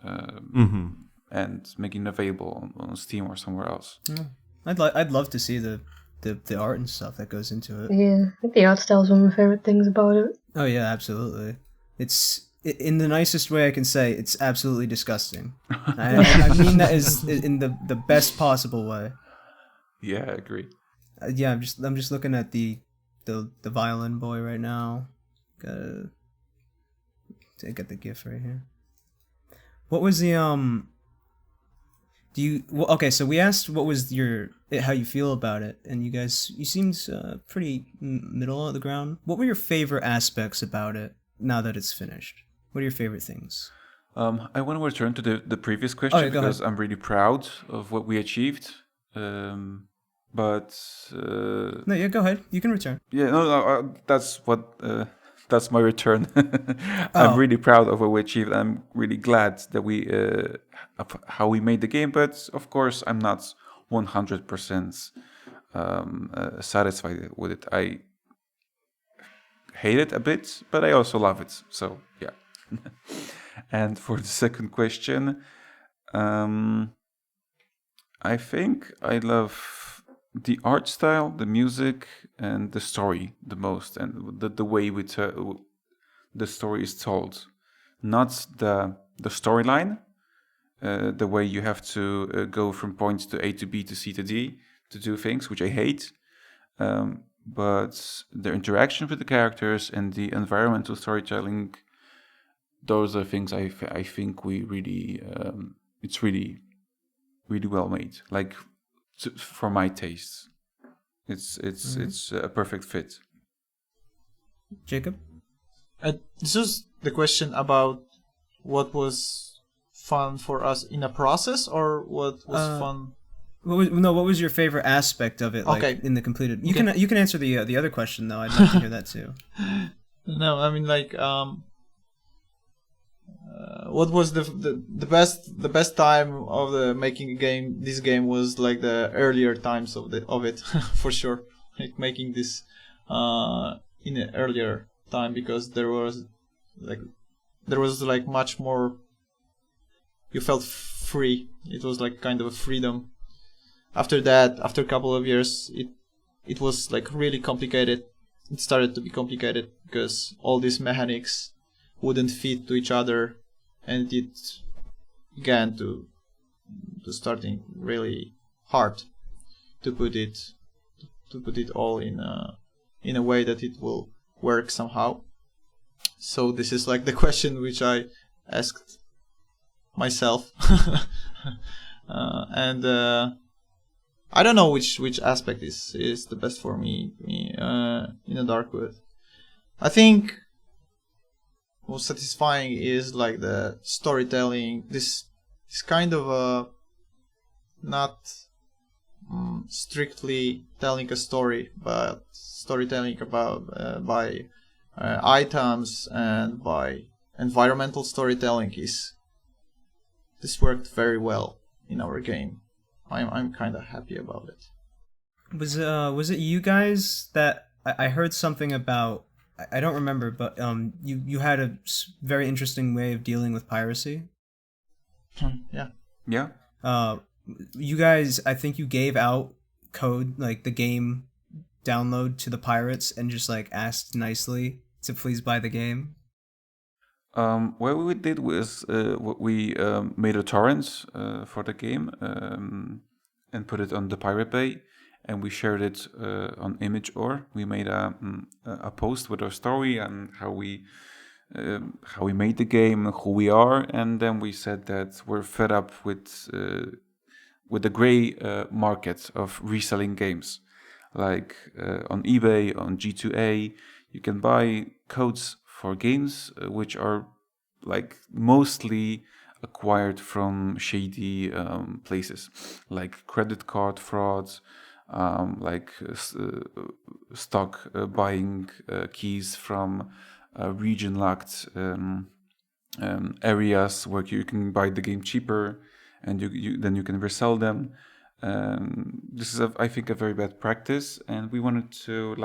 and making it available on Steam or somewhere else. I'd love to see the art and stuff that goes into it. Yeah, I think the art style is one of my favorite things about it. Oh yeah, absolutely. It's in the nicest way I can say. It's absolutely disgusting. I mean that is in the best possible way. Yeah, I agree. I'm just looking at the violin boy right now. Gotta get the GIF right here. What was the okay, so we asked what was how you feel about it, and you seemed pretty middle of the ground. What were your favorite aspects about it now that it's finished? What are your favorite things? I want to return to the previous question because I'm really proud of what we achieved. No, yeah, go ahead. You can return. Yeah, no, that's my return. I'm really proud of what we achieved. I'm really glad that how we made the game, but of course I'm not 100% satisfied with it. I hate it a bit, but I also love it. So yeah. And for the second question, I think I love the art style, the music, and the story the most, and the way we the story is told, not the storyline, the way you have to go from point to A to B to C to D to do things, which I hate. But the interaction with the characters and the environmental storytelling, those are things I think we really, it's really, really well made. Like, for my tastes, it's a perfect fit. Jacob? It's just the question about what was fun for us in a process, or what was fun. What was your favorite aspect of it? Like, Okay. in the completed. You can answer the other question though. I'd like to hear that too. No, I mean, like, what was the best time of the making a game? This game was like the earlier times of it for sure. Like making this in an earlier time, because there was like much more. You felt free. It was like kind of a freedom. After that, after a couple of years, it was like really complicated. It started to be complicated because all these mechanics wouldn't fit to each other, and it began to starting really hard to put it all in a way that it will work somehow. So this is like the question which I asked myself, and I don't know which aspect is the best for me in a Darkwood. I think most satisfying is like the storytelling. This kind of not strictly telling a story, but storytelling about by items and by environmental storytelling this worked very well in our game. I'm kind of happy about it. Was it you guys that I heard something about? I don't remember, but you had a very interesting way of dealing with piracy. Yeah. Yeah. You guys, I think you gave out code, like the game download, to the pirates and just like asked nicely to please buy the game. What we did was we made a torrent for the game and put it on the Pirate Bay, and we shared it on ImageOr. We made a post with our story and how we made the game, who we are, and then we said that we're fed up with the gray market of reselling games, like on eBay, on G2A, you can buy codes for games which are like mostly acquired from shady places, like credit card frauds, like stock buying keys from region-locked areas where you can buy the game cheaper, and then you can resell them. This is, I think, a very bad practice, and we wanted to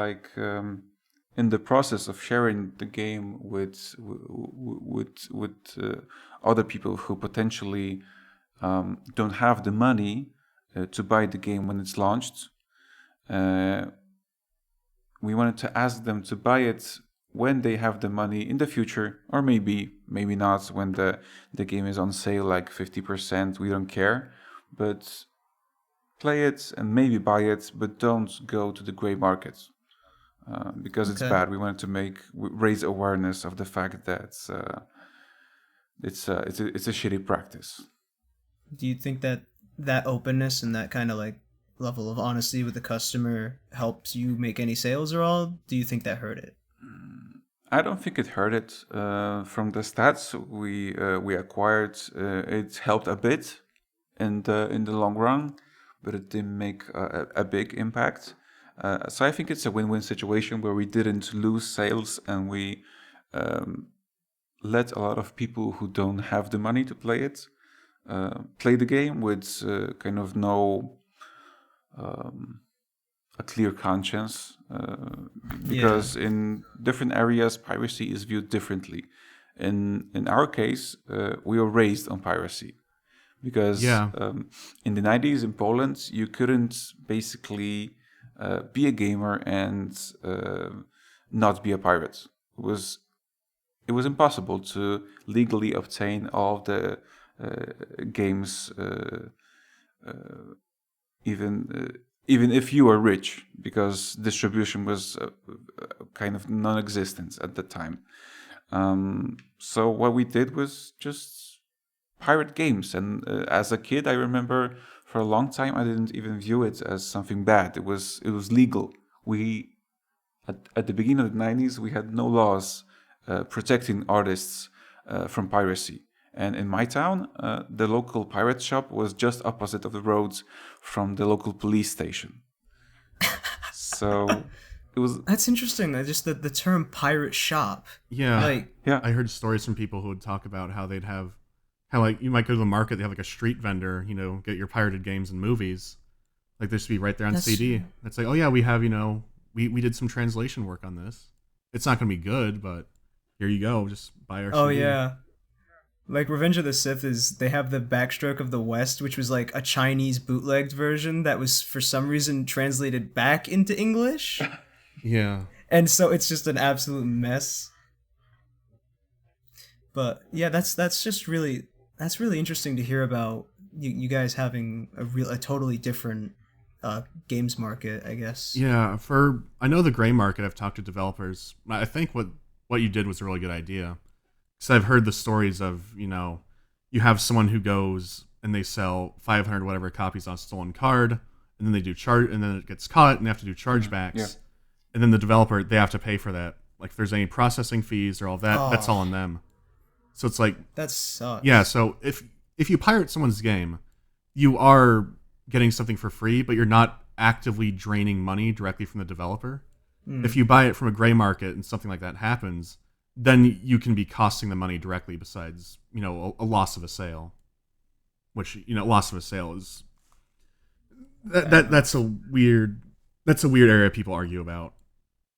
in the process of sharing the game with other people who potentially don't have the money to buy the game when it's launched, we wanted to ask them to buy it when they have the money in the future, or maybe not, when the game is on sale, like 50%, we don't care, but play it and maybe buy it, but don't go to the gray market. Because it's bad. We wanted to raise awareness of the fact that it's a shitty practice. Do you think that openness and that kind of like level of honesty with the customer helps you make any sales at all? Do you think that hurt it? I don't think it hurt it. From the stats we acquired, it helped a bit in the long run, but it didn't make a big impact. So I think it's a win-win situation where we didn't lose sales, and we let a lot of people who don't have the money to play it play the game with kind of no a clear conscience, because in different areas piracy is viewed differently. In our case, we were raised on piracy. Because in the 90s in Poland, you couldn't basically be a gamer and not be a pirate. it was impossible to legally obtain all of the games, even if you were rich, because distribution was kind of non-existent at the time. So what we did was just pirate games, and as a kid, I remember for a long time I didn't even view it as something bad. It was legal. We at the beginning of the 90s we had no laws protecting artists from piracy. And in my town, the local pirate shop was just opposite of the roads from the local police station. So it was. That's interesting. Just the term pirate shop. Yeah. Like, Yeah. I heard stories from people who would talk about how they'd have, how like you might go to the market, they have like a street vendor, you know, get your pirated games and movies. Like this should be right there on CD. It's like, oh yeah, we have, you know, we did some translation work on this. It's not going to be good, but here you go, just buy our CD. Oh yeah. Like Revenge of the Sith they have the Backstroke of the West, which was like a Chinese bootlegged version that was for some reason translated back into English. Yeah. And so it's just an absolute mess. But yeah, that's really interesting to hear about you guys having a totally different games market, I guess. Yeah, I know the gray market, I've talked to developers. I think what you did was a really good idea. Because I've heard the stories of, you know, you have someone who goes and they sell 500 whatever copies on a stolen card, and then they do and then it gets caught and they have to do chargebacks. Yeah. And then the developer, they have to pay for that. Like if there's any processing fees or all that, that's all on them. So it's like, that sucks. Yeah, so if you pirate someone's game, you are getting something for free, but you're not actively draining money directly from the developer. If you buy it from a gray market and something like that happens, then you can be costing the money directly besides, you know, a loss of a sale. Which, you know, loss of a sale is that's a weird area people argue about.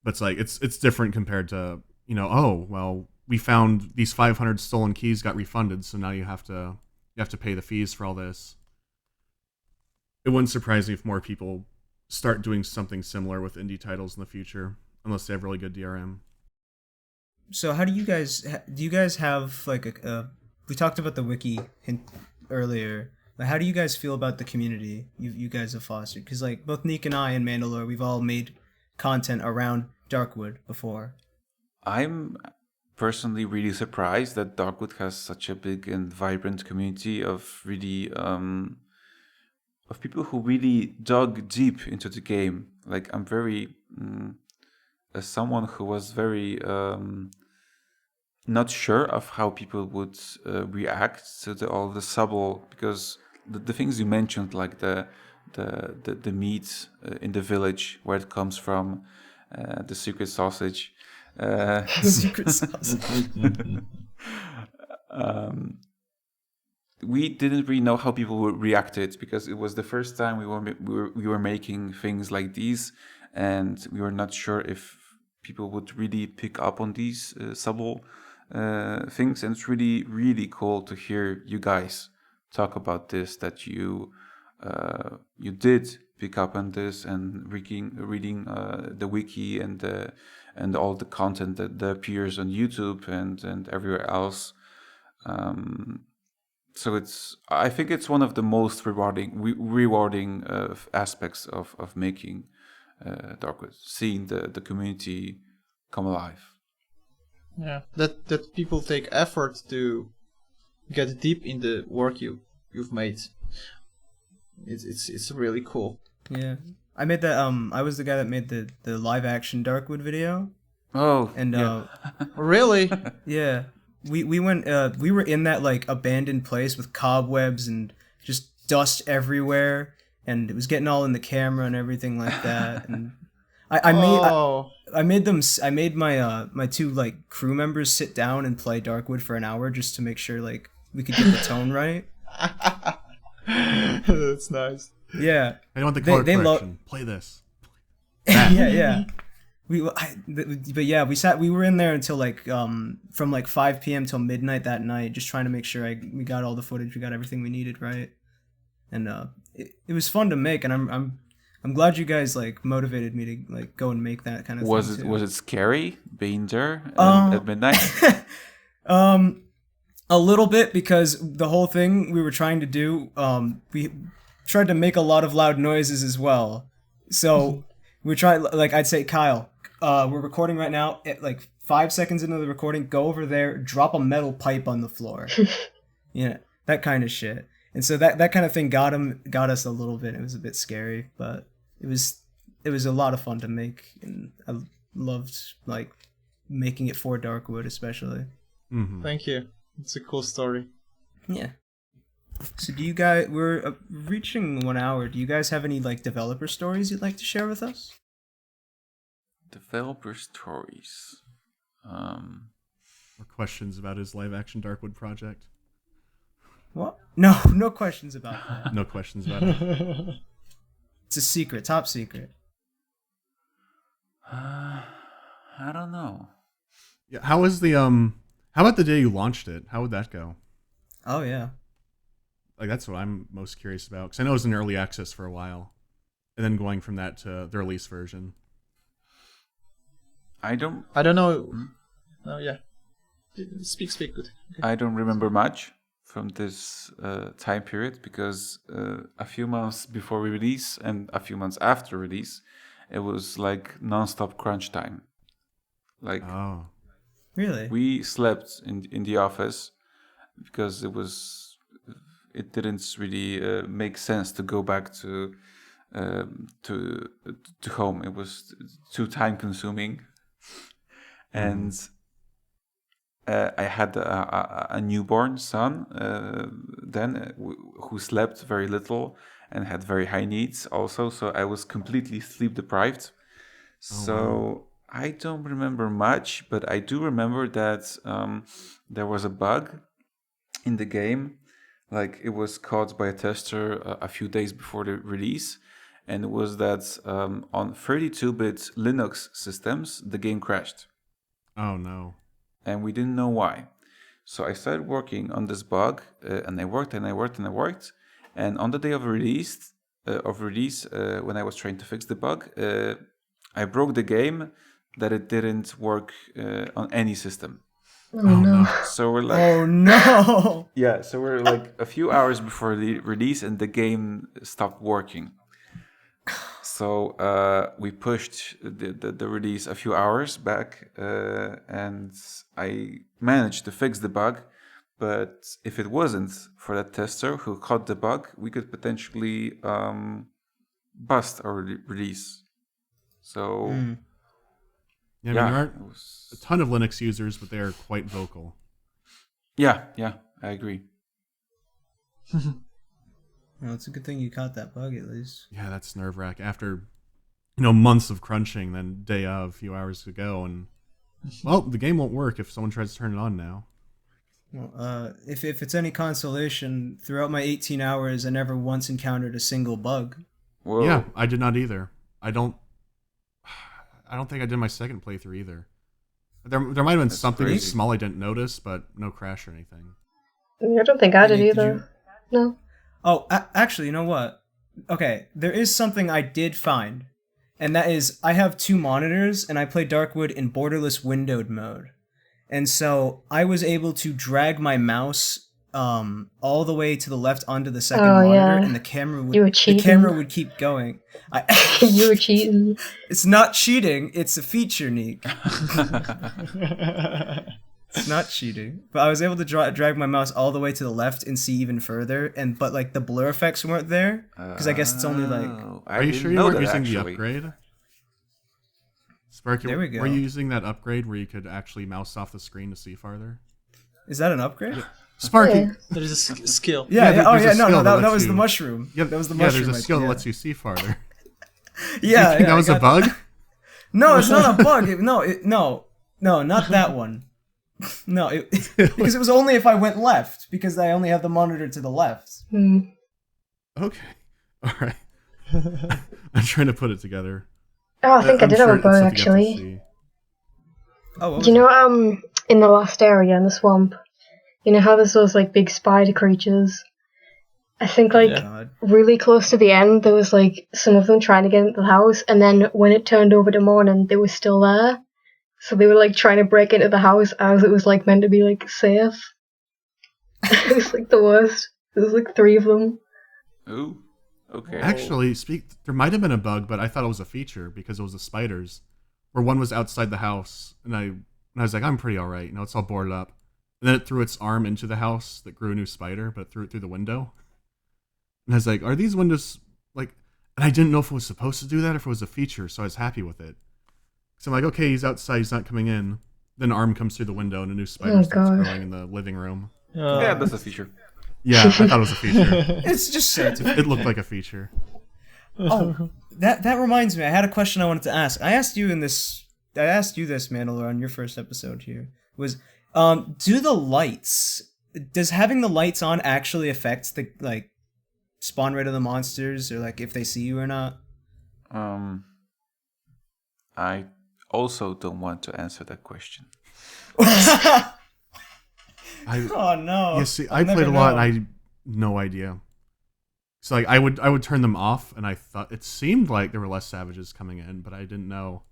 But it's like it's different compared to, you know, oh, well, we found these 500 stolen keys got refunded, so now you have to pay the fees for all this. It wouldn't surprise me if more people start doing something similar with indie titles in the future, unless they have really good DRM. So how do you guys have like we talked about the wiki earlier. Like, how do you guys feel about the community you guys have fostered? Because like both Nick and I and Mandalore, we've all made content around Darkwood before. I'm personally really surprised that Darkwood has such a big and vibrant community of really of people who really dug deep into the game. Like I'm very as someone who was very not sure of how people would react to all the subtle, because the things you mentioned, like the meat in the village, where it comes from, the secret sausage. Secret sausage. We didn't really know how people would react to it, because it was the first time we were making things like these, and we were not sure if people would really pick up on these subtle things. And it's really, really cool to hear you guys talk about this, that you did pick up on this, and reading the wiki and all the content that appears on YouTube and everywhere else. So I think it's one of the most rewarding aspects of making Darkwood, seeing the community come alive. Yeah, that people take effort to get deep in the work you've made. It's really cool. Yeah, I made that. I was the guy that made the live action Darkwood video. Oh, and yeah. Really? Yeah, we went. We were in that like abandoned place with cobwebs and just dust everywhere, and it was getting all in the camera and everything like that. And I made my two like crew members sit down and play Darkwood for an hour just to make sure like we could get the tone right. That's nice. Yeah. I want the color correction. Play this. Yeah. We were in there until like from like 5 p.m. till midnight that night, just trying to make sure we got all the footage, we got everything we needed right, and it was fun to make, and I'm glad you guys like motivated me to like go and make that kind of thing too. Was it scary being there at midnight? A little bit, because the whole thing we were trying to do, we tried to make a lot of loud noises as well. So we tried, like I'd say, Kyle, we're recording right now. At like 5 seconds into the recording, go over there, drop a metal pipe on the floor. Yeah, that kind of shit. And so that kind of thing got us a little bit. It was a bit scary, but it was a lot of fun to make, and I loved like making it for Darkwood especially. Mm-hmm. Thank you. It's a cool story. Yeah. So we're reaching 1 hour. Do you guys have any like developer stories you'd like to share with us? Developer stories. Or questions about his live action Darkwood project? What? No questions about that. No questions about it. It's a secret, top secret. I don't know. Yeah, how was the how about the day you launched it? How would that go? Oh yeah. Like that's what I'm most curious about, because I know it was in early access for a while, and then going from that to the release version. I don't know. Oh yeah. Speak good. Okay. I don't remember much from this time period, because a few months before release and a few months after release, it was like non-stop crunch time. Like, oh, really? We slept in the office because it didn't really make sense to go back to home. It was too time consuming, and I had a newborn son then who slept very little and had very high needs also. So I was completely sleep deprived. So I don't remember much, but I do remember that there was a bug in the game. Like, it was caught by a tester a few days before the release. And it was that on 32-bit Linux systems, the game crashed. Oh, no. And we didn't know why. So I started working on this bug, and I worked. And on the day of release, when I was trying to fix the bug, I broke the game that it didn't work on any system. Oh no. So we're like, oh no. Yeah, so we're like a few hours before the release and the game stopped working. So we pushed the release a few hours back, and I managed to fix the bug. But if it wasn't for that tester who caught the bug, we could potentially bust our release. So Yeah, I mean, there aren't a ton of Linux users, but they are quite vocal. Yeah, I agree. Well, it's a good thing you caught that bug at least. Yeah, that's nerve-wracking. After, months of crunching, then day of, a few hours to go, and well, the game won't work if someone tries to turn it on now. Well, if it's any consolation, throughout my 18 hours, I never once encountered a single bug. Whoa. Yeah, I did not either. I don't think I did my second playthrough either. There might have been something crazy. small I didn't notice, but no crash or anything. I don't think I did either. No. Oh, actually, you know what? Okay, there is something I did find, and that is I have 2 monitors, and I play Darkwood in borderless windowed mode. And so I was able to drag my mouse all the way to the left onto the second monitor, yeah. and the camera would keep going. You were cheating. It's not cheating, it's a feature, Neek. It's not cheating. But I was able to drag my mouse all the way to the left and see even further, but like the blur effects weren't there, because I guess it's only like... Are you sure you weren't using the upgrade? Sparky, there we go. Were you using that upgrade where you could actually mouse off the screen to see farther? Is that an upgrade? Yeah. Sparky! Yeah. There is a skill. Yeah, no, that was the mushroom. Yeah, that was the mushroom. Yeah, there's a skill that lets you see farther. Yeah, that was a bug? No, it's not a bug. No, not that one. No, because it was only if I went left, because I only have the monitor to the left. Okay. All right. I'm trying to put it together. Oh, I think I did have a bug, it's actually. Oh, Do you know, in the last area in the swamp, you know how there's those, like, big spider creatures? I think like God. really close to the end, there was like some of them trying to get into the house, and then when it turned over to morning, they were still there. So they were like trying to break into the house as it was like meant to be like safe. It was like the worst. There was like 3 of them. Ooh. Okay. Actually, there might have been a bug, but I thought it was a feature because it was the spiders, where one was outside the house, and I was like, I'm pretty all right. It's all boarded up. And then it threw its arm into the house that grew a new spider, but it threw it through the window. And I was like, are these windows like? And I didn't know if it was supposed to do that or if it was a feature, so I was happy with it. So I'm like, okay, he's outside, he's not coming in. Then an arm comes through the window and a new spider starts growing in the living room. Yeah, that's a feature. Yeah, I thought it was a feature. It's just safe. It looked like a feature. Oh, that reminds me. I had a question I wanted to ask. I asked you this, Mandalore, on your first episode here. Does having the lights on actually affect the like spawn rate of the monsters, or like if they see you or not? I also don't want to answer that question. Oh no! Yeah, see, I played a lot, and I had no idea. So like, I would turn them off, and I thought it seemed like there were less savages coming in, but I didn't know.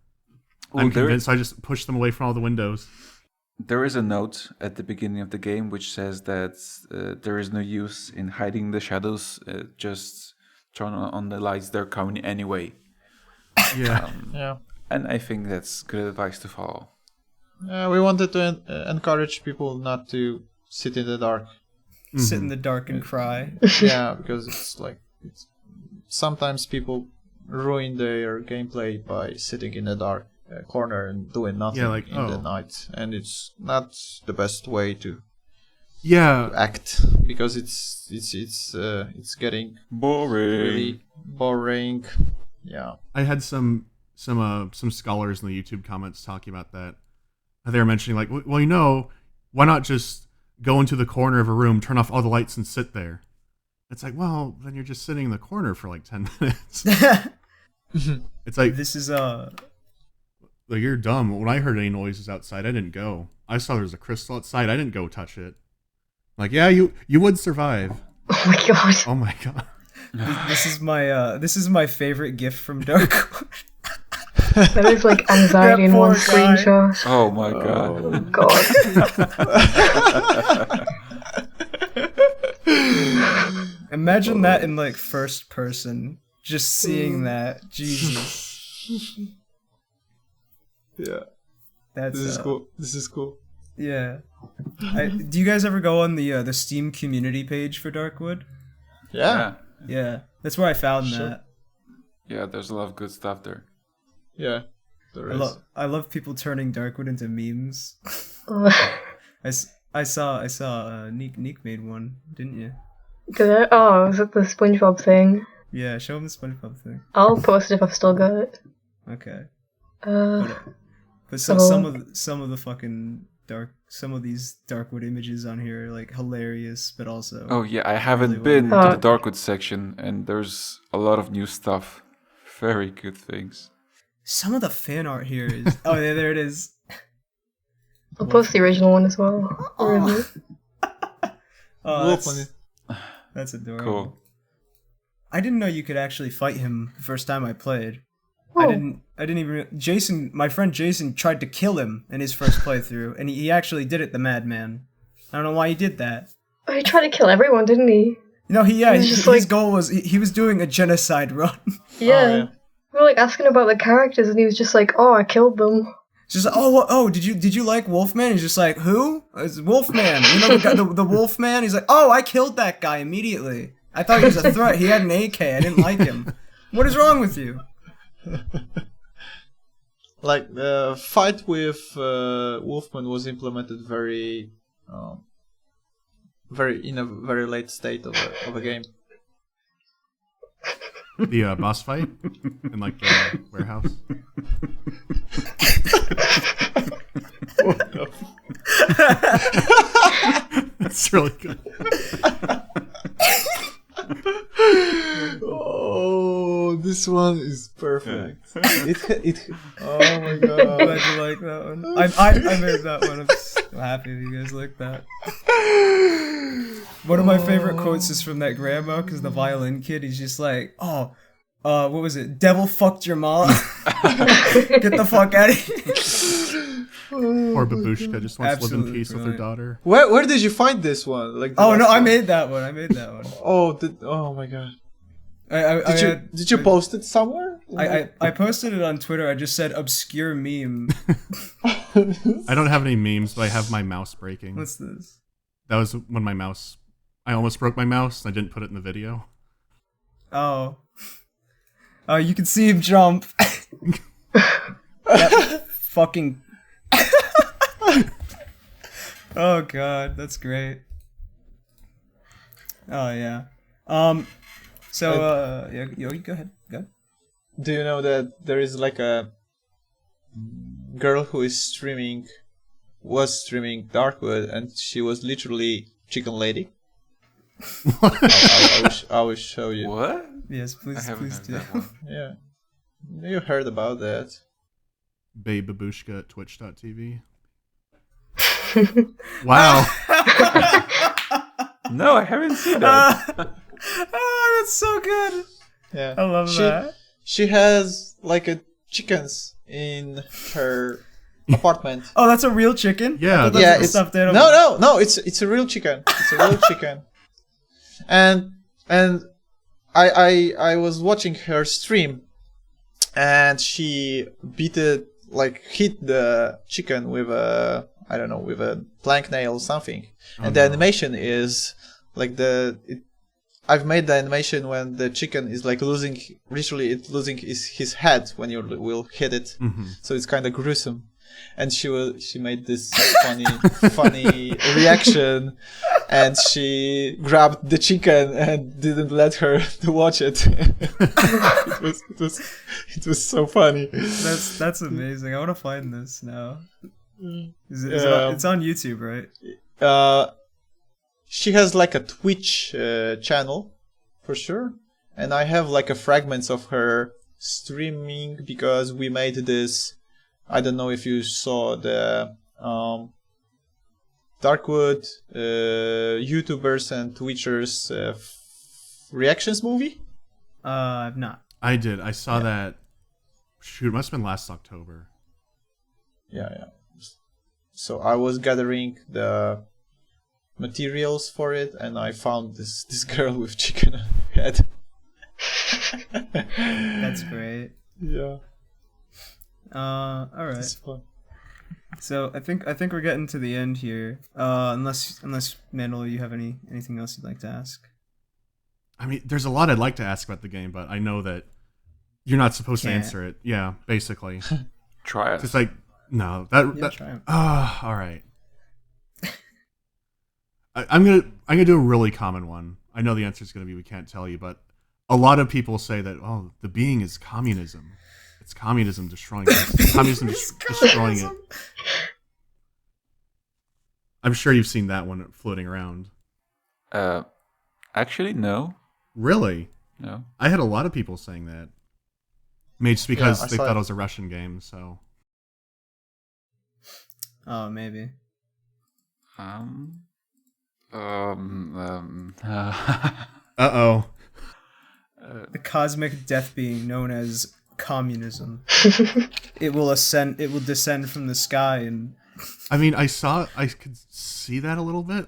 I'm convinced, so I just pushed them away from all the windows. There is a note at the beginning of the game which says that there is no use in hiding the shadows. Just turn on the lights; they're coming anyway. Yeah, Yeah. And I think that's good advice to follow. We wanted to encourage people not to sit in the dark. Sit in the dark and cry. Yeah, because sometimes people ruin their gameplay by sitting in a dark corner and doing nothing in the night, and it's not the best way to act, because it's getting boring. Really boring. Yeah, I had some scholars in the YouTube comments talking about that. They were mentioning like, well, why not just go into the corner of a room, turn off all the lights, and sit there? It's like, well, then you're just sitting in the corner for like 10 minutes. It's like, this is like, you're dumb. When I heard any noises outside, I didn't go. I saw there was a crystal outside. I didn't go touch it. Like, yeah, you would survive. Oh my god. Oh my god. This is my favorite gift from Darkwood. That is like anxiety in one screenshot. Oh my god. Oh god. Imagine that in like first person. Just seeing that. Jesus. Yeah. That's cool. This is cool. Yeah. Do you guys ever go on the Steam community page for Darkwood? Yeah. Yeah. That's where I found that. Yeah, there's a lot of good stuff there. Yeah, there is. I love people turning Darkwood into memes. I saw Neek made one, didn't you? Did I? Oh, was it the SpongeBob thing? Yeah, show him the SpongeBob thing. I'll post it if I've still got it. Okay. But some of the fucking some of these Darkwood images on here are like hilarious, but also. Oh yeah, I haven't been to the Darkwood section, and there's a lot of new stuff. Very good things. Some of the fan art here is. Oh yeah, there it is. I'll post the original one as well. Where is it? Oh, that's adorable. Cool. I didn't know you could actually fight him the first time I played. Oh. I didn't even. My friend Jason tried to kill him in his first playthrough, and he actually did it, the madman. I don't know why he did that. Oh, he tried to kill everyone, didn't he? No, his goal was he was doing a genocide run. Yeah. We were like asking about the characters, and he was just like, "Oh, I killed them." Just did you like Wolfman? He's just like, who? It's Wolfman. You know the guy, the Wolfman. He's like, oh, I killed that guy immediately. I thought he was a threat. He had an AK. I didn't like him. What is wrong with you? Like the fight with Wolfman was implemented very in a very late state of a game. The boss fight in like the warehouse. That's really good. Oh, this one is perfect. Perfect. Oh my god. Glad you like that one. I made that one. I'm so happy you guys like that. One of my favorite quotes is from that grandma, because the violin kid, he's just like, what was it? Devil fucked your mom. Get the fuck out of here. Or Babushka just wants to live in Absolutely peace with her daughter. Where did you find this one? Like Oh no, I one? made that one. Oh my god. Did you I- post it somewhere? I posted it on Twitter. I just said obscure meme. I don't have any memes, but I have my mouse breaking. What's this? That was when I almost broke my mouse and I didn't put it in the video. Oh, you can see him jump. That fucking. Oh god, that's great. Oh yeah. So Yo, go ahead. Go. Do you know that there is like a girl who was streaming Darkwood, and she was literally Chicken Lady? I will show you. What? Yes, please, I haven't please heard do. that one. Yeah, you heard about that. Babe Babushka at twitch.tv. Wow. No, I haven't seen that. Oh, that's so good. Yeah, I love that. She has like a chickens in her apartment. Oh, that's a real chicken? Yeah, I thought that's Yeah, a it's stuffed animal. no. It's a real chicken. It's a real chicken. And I was watching her stream, and she hit the chicken with a plank nail or something. And the animation is like I've made the animation when the chicken is like losing his head when you will hit it. Mm-hmm. So it's kind of gruesome. And she made this funny reaction, and she grabbed the chicken and didn't let her to watch it. It was so funny. That's amazing. I want to find this now. It's on YouTube, right? She has like a Twitch channel for sure, and I have like a fragments of her streaming because we made this. I don't know if you saw the Darkwood YouTubers and Twitchers reactions movie. I've not. I did. I saw that. Shoot, it must have been last October. Yeah. So I was gathering the materials for it, and I found this girl with chicken head. That's great. Yeah. All right. It's fun. So I think we're getting to the end here. Unless Mandalore, you have anything else you'd like to ask? I mean, there's a lot I'd like to ask about the game, but I know that you're not supposed to answer it. Yeah, basically. Try it. It's like, no. That Try 'em. all right. I'm gonna do a really common one. I know the answer is gonna be we can't tell you, but a lot of people say that the being is communism. It's communism destroying us. Communism destroying it. I'm sure you've seen that one floating around. Actually, no. Really? No. I had a lot of people saying that. Maybe just because I they saw thought it. it was a Russian game, so. Oh, maybe. Uh-oh. The cosmic death being known as communism. It will descend from the sky and I mean, I could see that a little bit,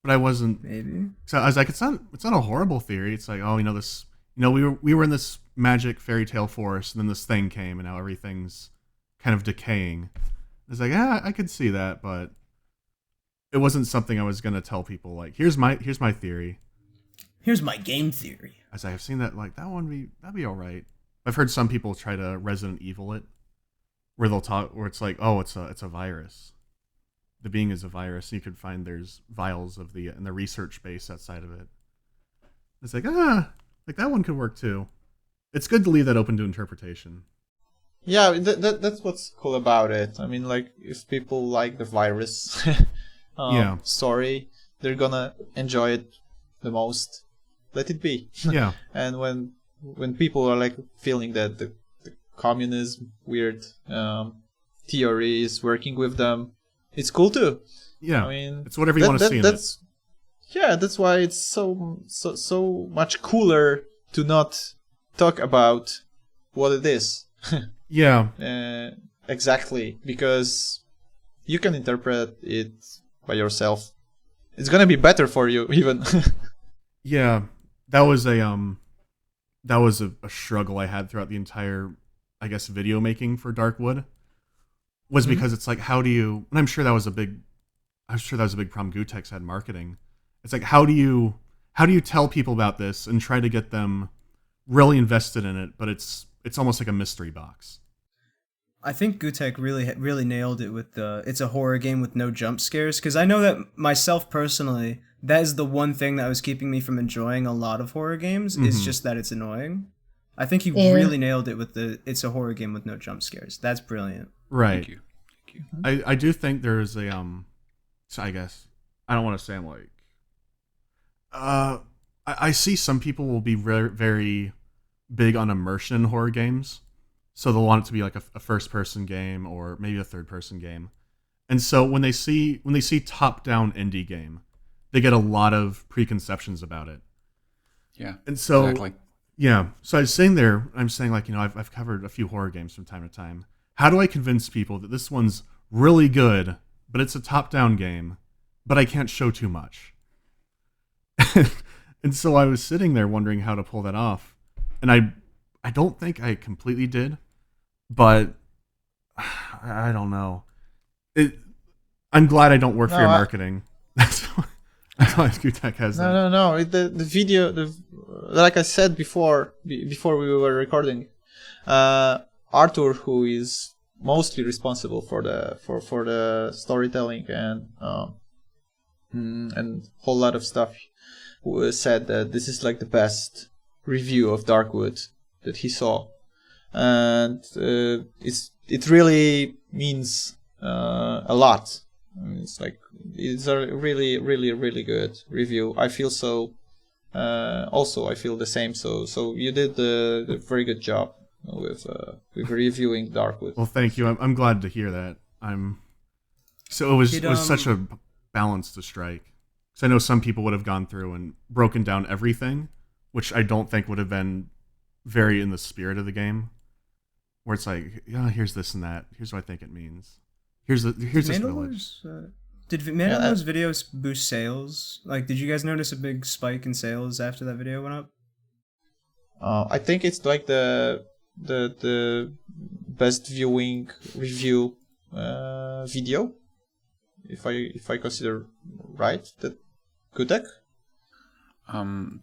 but I wasn't. maybe. So I was like, it's not a horrible theory. It's like, we were in this magic fairy tale forest, and then this thing came, and now everything's kind of decaying. It's like, I could see that, but it wasn't something I was gonna tell people. Like, here's my theory. Here's my game theory. As I have seen that, like that'd be all right. I've heard some people try to Resident Evil it, where it's like, oh, it's a virus. The being is a virus. You could find there's vials of the research base outside of it. It's like like that one could work too. It's good to leave that open to interpretation. Yeah, that's what's cool about it. I mean, like, if people like the virus story, they're gonna enjoy it the most. Let it be. Yeah. And when people are like feeling that the communism, weird theories, working with them. It's cool too. Yeah, I mean, it's whatever you want to see in it. Yeah, that's why it's so much cooler to not talk about what it is. Yeah. Exactly, because you can interpret it by yourself. It's gonna be better for you, even. Yeah, that was a struggle I had throughout the entire, I guess, video making for Darkwood. Was because it's like, how do you? And I'm sure that was a big problem Gutex had marketing. It's like, how do you tell people about this and try to get them really invested in it? But it's almost like a mystery box. I think Gutek really nailed it with it's a horror game with no jump scares, because I know that myself personally, that is the one thing that was keeping me from enjoying a lot of horror games, is just that it's annoying. I think you really nailed it with it's a horror game with no jump scares. That's brilliant. Right. Thank you. I do think there's a so I guess I don't want to say I'm like I see some people will be very, very big on immersion in horror games. So they'll want it to be like a first-person game or maybe a third-person game. And so when they see top-down indie game, they get a lot of preconceptions about it. Yeah. And so exactly. Yeah. So I was sitting there, I'm saying like, I've covered a few horror games from time to time. How do I convince people that this one's really good, but it's a top-down game, but I can't show too much? And so I was sitting there wondering how to pull that off. And I don't think I completely did. But I don't know. I'm glad I don't work for your marketing. That's why Gutek has that. No. The video, like I said before we were recording, Arthur, who is mostly responsible for the storytelling and whole lot of stuff, said that this is like the best review of Darkwood that he saw. And it really means a lot. I mean, it's a really, really, really good review. I feel so. Also, I feel the same. So you did a very good job with reviewing Darkwood. Well, thank you. I'm glad to hear that. So it was such a balance to strike. Because I know some people would have gone through and broken down everything, which I don't think would have been very in the spirit of the game. Where it's like, here's this and that. Here's what I think it means. Here's this village. Did Mandalore's videos boost sales? Like, did you guys notice a big spike in sales after that video went up? I think it's like the best viewing review video, if I consider right that Gutek.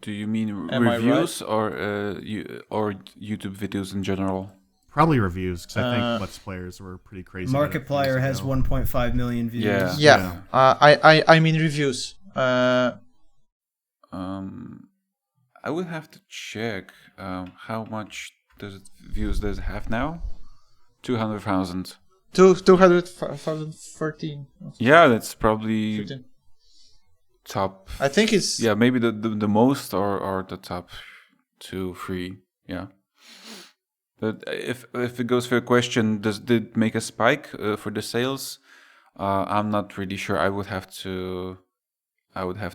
Do you mean Am reviews or YouTube videos in general? Probably reviews, because I think Let's Players were pretty crazy. Markiplier has 1.5 million views. Yeah. I mean reviews. I would have to check how much views does it have now. 200,000. 213. Yeah, that's probably 15. top. I think it's maybe the most or the top 2, 3. Yeah. But if it goes for a question, did it make a spike for the sales? I'm not really sure. I would have to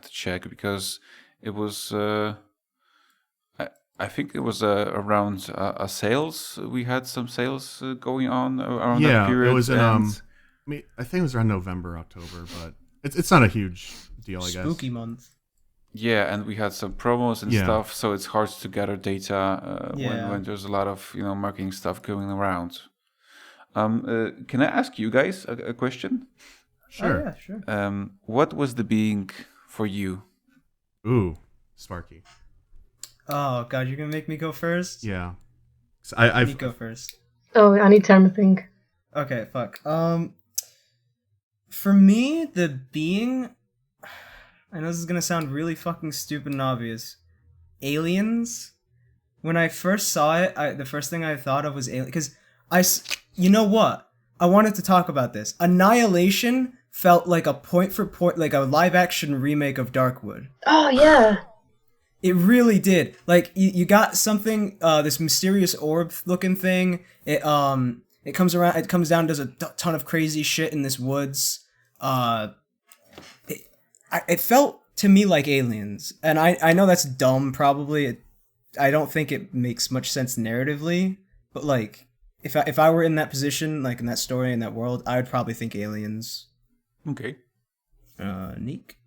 check, because it was. I think it was around a sales. We had some sales going on around that period. Yeah, it was in. I think it was around November, October, but it's not a huge deal, I guess. Spooky month. Yeah, and we had some promos and stuff, so it's hard to gather data when there's a lot of marketing stuff going around. Can I ask you guys a question? Sure. Oh, yeah, sure. What was the being for you? Ooh, Sparky. Oh God, you're gonna make me go first? Yeah. You go first. Oh, I need time to think. Okay, fuck. For me, the being, I know this is gonna sound really fucking stupid and obvious. Aliens. When I first saw it, the first thing I thought of was Alien, because you know what? I wanted to talk about this. Annihilation felt like a point for point, like a live action remake of Darkwood. Oh yeah. It really did. Like you got something, this mysterious orb looking thing. It comes around. It comes down, does a ton of crazy shit in this woods. Uh, it felt to me like Aliens, and I know that's dumb. Probably, I don't think it makes much sense narratively. But like, if I were in that position, like in that story in that world, I would probably think Aliens. Okay. Neek.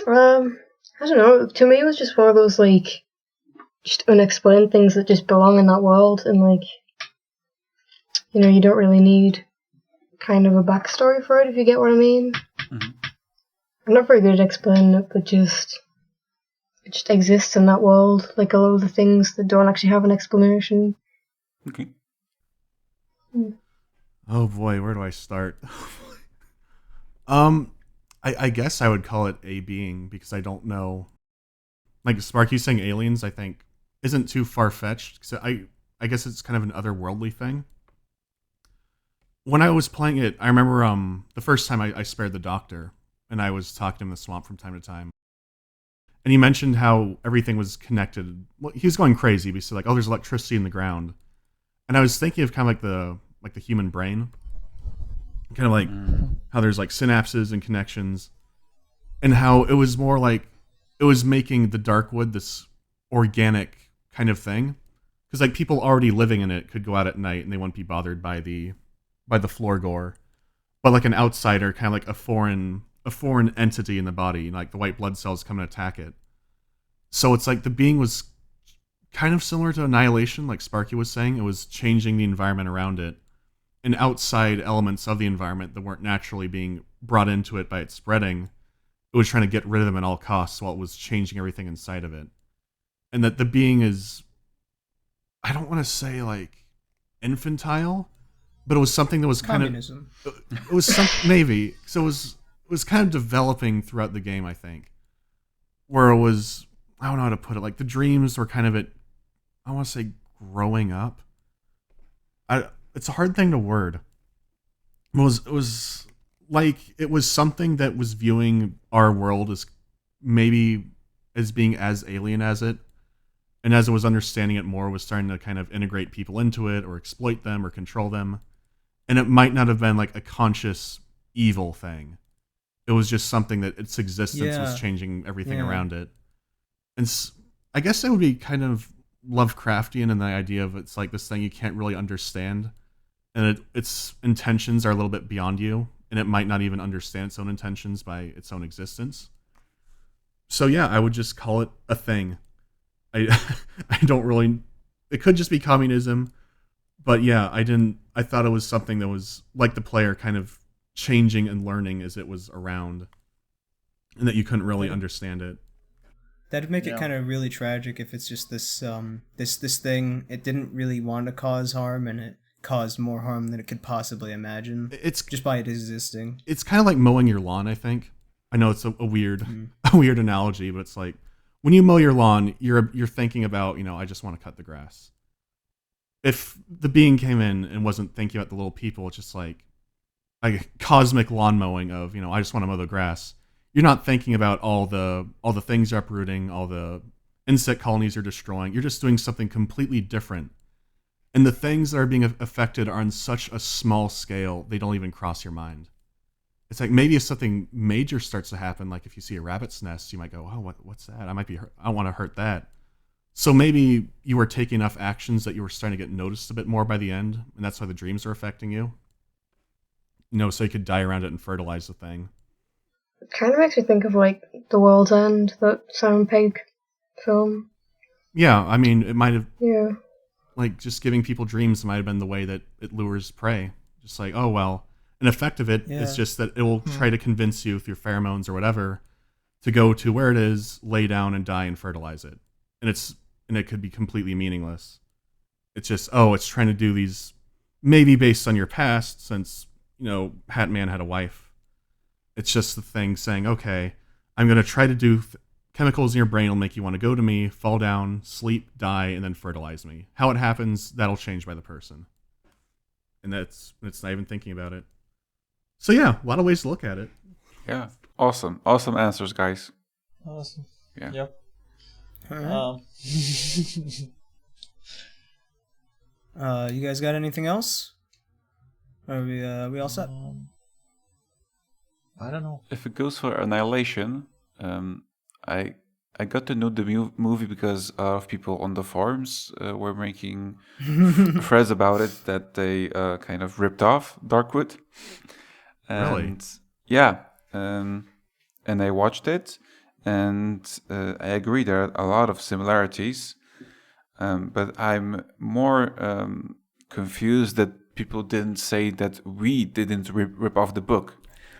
I don't know. To me, it was just one of those like just unexplained things that just belong in that world, and like you don't really need kind of a backstory for it, if you get what I mean. Mm-hmm. I'm not very good at explaining it, but it just exists in that world, like a lot of the things that don't actually have an explanation. Okay. Oh boy, where do I start? I guess I would call it a being because I don't know. Like Spark, you saying aliens, I think, isn't too far fetched. So I guess it's kind of an otherworldly thing. When I was playing it, I remember the first time I spared the doctor, and I was talking to him in the swamp from time to time. And he mentioned how everything was connected. Well, he was going crazy because like, oh, there's electricity in the ground. And I was thinking of kind of like the human brain. Kind of like how there's like synapses and connections. And how it was more like it was making the Darkwood this organic kind of thing. Because like people already living in it could go out at night and they wouldn't be bothered by the floor gore. But like an outsider, kind of like a foreign entity in the body, like the white blood cells come and attack it. So it's like the being was kind of similar to Annihilation, like Sparky was saying. It was changing the environment around it and outside elements of the environment that weren't naturally being brought into it by its spreading. It was trying to get rid of them at all costs while it was changing everything inside of it. And that the being is, I don't want to say like infantile, but it was something that was kind Communism. It was some maybe. So it was kind of developing throughout the game, I think. Where it was, I don't know how to put it, like the dreams were kind of I want to say growing up. It's a hard thing to word. It was like it was something that was viewing our world as maybe as being as alien as it. And as it was understanding it more, was starting to kind of integrate people into it or exploit them or control them. And it might not have been like a conscious evil thing. It was just something that its existence was changing everything around it. And I guess that would be kind of Lovecraftian in the idea of it's like this thing you can't really understand. And its intentions are a little bit beyond you. And it might not even understand its own intentions by its own existence. So yeah, I would just call it a thing. I don't really... It could just be communism. But yeah, I thought it was something that was like the player kind of changing and learning as it was around, and that you couldn't really understand it. That'd make it kind of really tragic if it's just this this thing. It didn't really want to cause harm, and it caused more harm than it could possibly imagine. It's just by it existing. It's kind of like mowing your lawn. I think. I know it's a weird a weird analogy, but it's like when you mow your lawn, you're thinking about I just want to cut the grass. If the being came in and wasn't thinking about the little people, it's just like a cosmic lawn mowing of I just want to mow the grass. You're not thinking about all the things you're uprooting, all the insect colonies you're destroying. You're just doing something completely different. And the things that are being affected are on such a small scale, they don't even cross your mind. It's like maybe if something major starts to happen, like if you see a rabbit's nest, you might go, oh, what's that? I want to hurt that. So maybe you were taking enough actions that you were starting to get noticed a bit more by the end, and that's why the dreams are affecting you. So you could die around it and fertilize the thing. It kind of makes me think of like The World's End, that Simon Pegg film. Yeah, I mean, it might have. Yeah. Like just giving people dreams might have been the way that it lures prey. Just like, oh well, an effect of it is just that it will try to convince you through pheromones or whatever to go to where it is, lay down and die and fertilize it. And it could be completely meaningless. It's just, it's trying to do these, maybe based on your past, since Hat Man had a wife. It's just the thing saying, okay, I'm going to try to do chemicals in your brain will make you want to go to me, fall down, sleep, die, and then fertilize me. How it happens, that'll change by the person. And it's not even thinking about it. So yeah, a lot of ways to look at it. Yeah, awesome answers, guys. Awesome. Yeah. Yep. Alright. You guys got anything else? Are we all set? I don't know. If it goes for Annihilation, I got to know the movie because a lot of people on the forums were making threads about it that they kind of ripped off Darkwood. And Really? Yeah. And I watched it, and I agree there are a lot of similarities. But I'm more confused that people didn't say that we didn't rip off the book.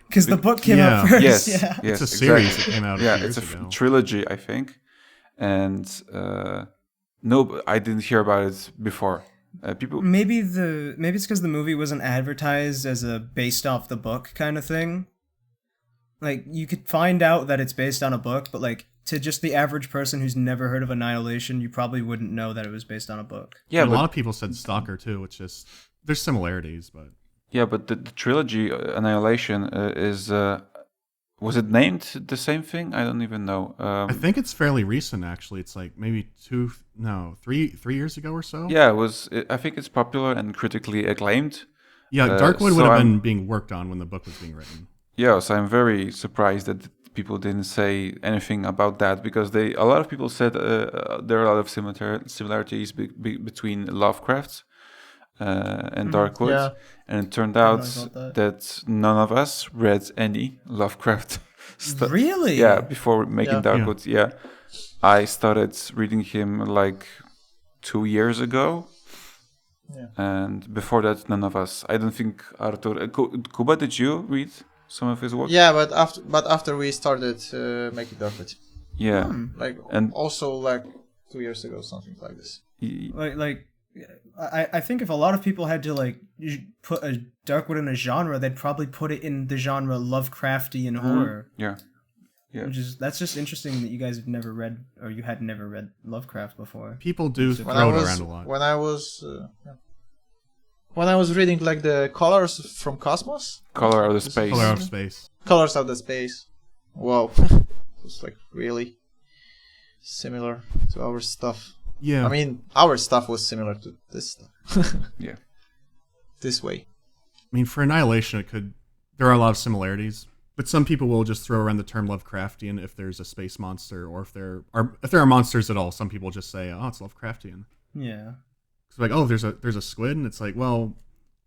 Because the book came out first. Yes, Yeah. yes, It's a series exactly. that came out a Yeah, few it's years a ago. trilogy, I think. And no, I didn't hear about it before. People, Maybe it's because the movie wasn't advertised as a based off the book kind of thing. Like, you could find out that it's based on a book, but like to just the average person who's never heard of Annihilation, you probably wouldn't know that it was based on a book. yeah, And a but lot of people said Stalker too, which is there's similarities, but yeah, but the trilogy Annihilation is was it named the same thing? I don't even know. I think it's fairly recent actually. It's like maybe 3 years ago or so. Yeah, I think it's popular and critically acclaimed. Yeah, Darkwood so would have I'm- been being worked on when the book was being written. Yeah, so I'm very surprised that people didn't say anything about that because a lot of people said there are a lot of similarities between Lovecraft and Darkwood, Yeah. and it turned know out about that none of us read any Lovecraft stuff. Really? Yeah, before making Yeah. Darkwood, yeah. I started reading him like 2 years ago. Yeah. And before that, none of us. I don't think Arthur. Kuba, did you read some of his work? Yeah, but after we started making Darkwood, Yeah. like And- also like 2 years ago, something like this. Like I think if a lot of people had to like put a Darkwood in a genre, they'd probably put it in the genre Lovecraftian horror. Yeah. Yeah. That's just interesting that you guys have never read or you had never read Lovecraft before. People do When throw I it was around a lot. when I was reading like the Colors from Cosmos, Color Out of Space. Color Out of Space. Colors of the Space. Wow, it was like really similar to our stuff. Yeah. I mean, our stuff was similar to this stuff. Yeah. This way. I mean, for Annihilation, there are a lot of similarities, but some people will just throw around the term Lovecraftian if there's a space monster, or if there are monsters at all. Some people just say, "Oh, it's Lovecraftian." Yeah. It's like, "Oh, there's a squid," and it's like, well,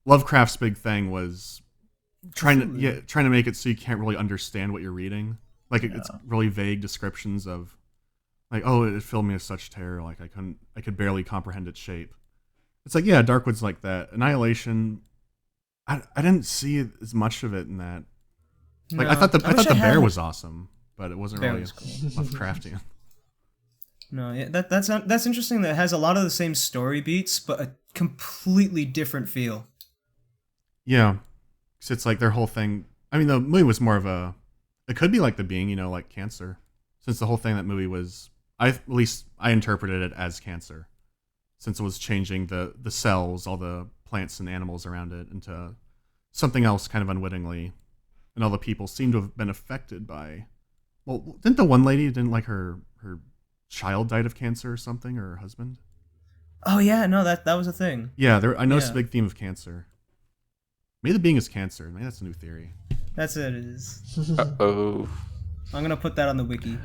Lovecraft's big thing was trying to make it so you can't really understand what you're reading. Like it's really vague descriptions of, like, oh, it filled me with such terror, like I could barely comprehend its shape. It's like, yeah, Darkwood's like that. Annihilation, I didn't see as much of it in that. Like, I thought the bear was awesome, but it wasn't Bear really was cool. Lovecraftian. No, yeah, that's interesting. That it has a lot of the same story beats, but a completely different feel. Yeah, because it's like their whole thing. I mean, the movie was more of a. It could be like The Being, like Cancer, since the whole thing of that movie was. At least I interpreted it as cancer, since it was changing the cells, all the plants and animals around it, into something else, kind of unwittingly, and all the people seem to have been affected by. Well, didn't the one lady like her child died of cancer or something, or her husband? Oh yeah, no, that was a thing. Yeah, I noticed Yeah. a big theme of cancer. Maybe The Being is cancer. Maybe that's a new theory. That's it. It is. Oh. I'm gonna put that on the wiki.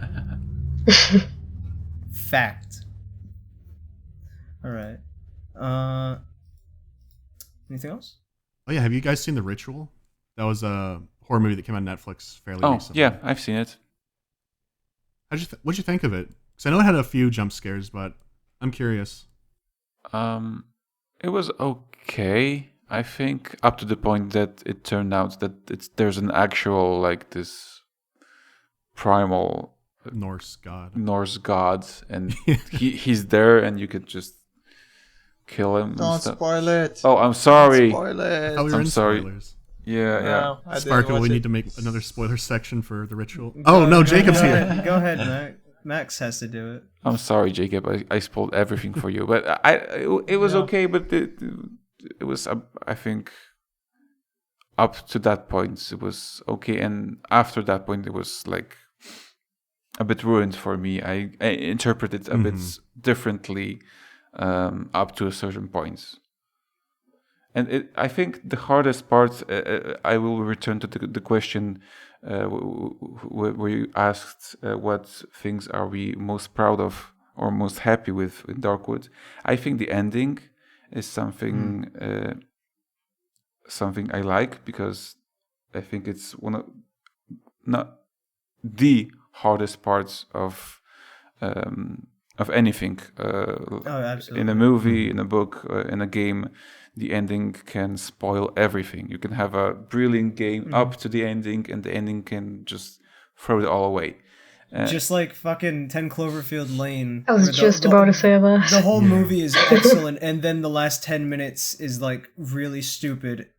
Fact. All right. Anything else? Oh yeah, have you guys seen The Ritual? That was a horror movie that came on Netflix fairly Oh, recently. yeah, I've seen it. What'd you think of it? Because I know it had a few jump scares, but I'm curious. It was okay. I think up to the point that it turned out that there's an actual like this primal Norse god. Norse god, and he's there, and you could just kill him. and Don't stuff. spoil it. Oh, I'm sorry. Spoil it. Oh, we were I'm in sorry. spoilers. Yeah, yeah. No, I didn't Sparkle, watch we it. need to make another spoiler section for The Ritual. Oh no, Jacob's go here. Ahead. Go ahead, Max. Max has to do it. I'm sorry, Jacob. I spoiled everything for you, but it was okay. But it was I think up to that point it was okay, and after that point it was like a bit ruined for me. I interpret it a bit differently up to a certain point. And I think the hardest part, I will return to the question where you asked what things are we most proud of or most happy with in Darkwood. I think the ending is something something I like, because I think it's one of not the hardest parts of anything. Absolutely. In a movie, in a book, in a game, the ending can spoil everything. You can have a brilliant game up to the ending, and the ending can just throw it all away. Just like fucking 10 Cloverfield Lane. I was just about to say that. The whole movie is excellent, and then the last 10 minutes is like really stupid.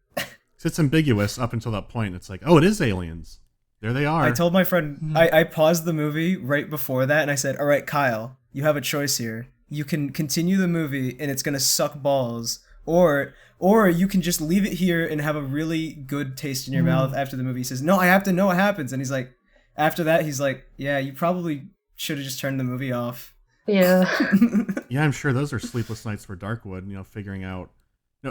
It's ambiguous up until that point. It's like, oh, it is aliens. There they are. I told my friend, I paused the movie right before that, and I said, all right, Kyle, you have a choice here. You can continue the movie, and it's going to suck balls, or you can just leave it here and have a really good taste in your mouth after the movie. He says, no, I have to know what happens. And he's like, after that, he's like, yeah, you probably should have just turned the movie off. Yeah. Yeah, I'm sure those are sleepless nights for Darkwood, figuring out,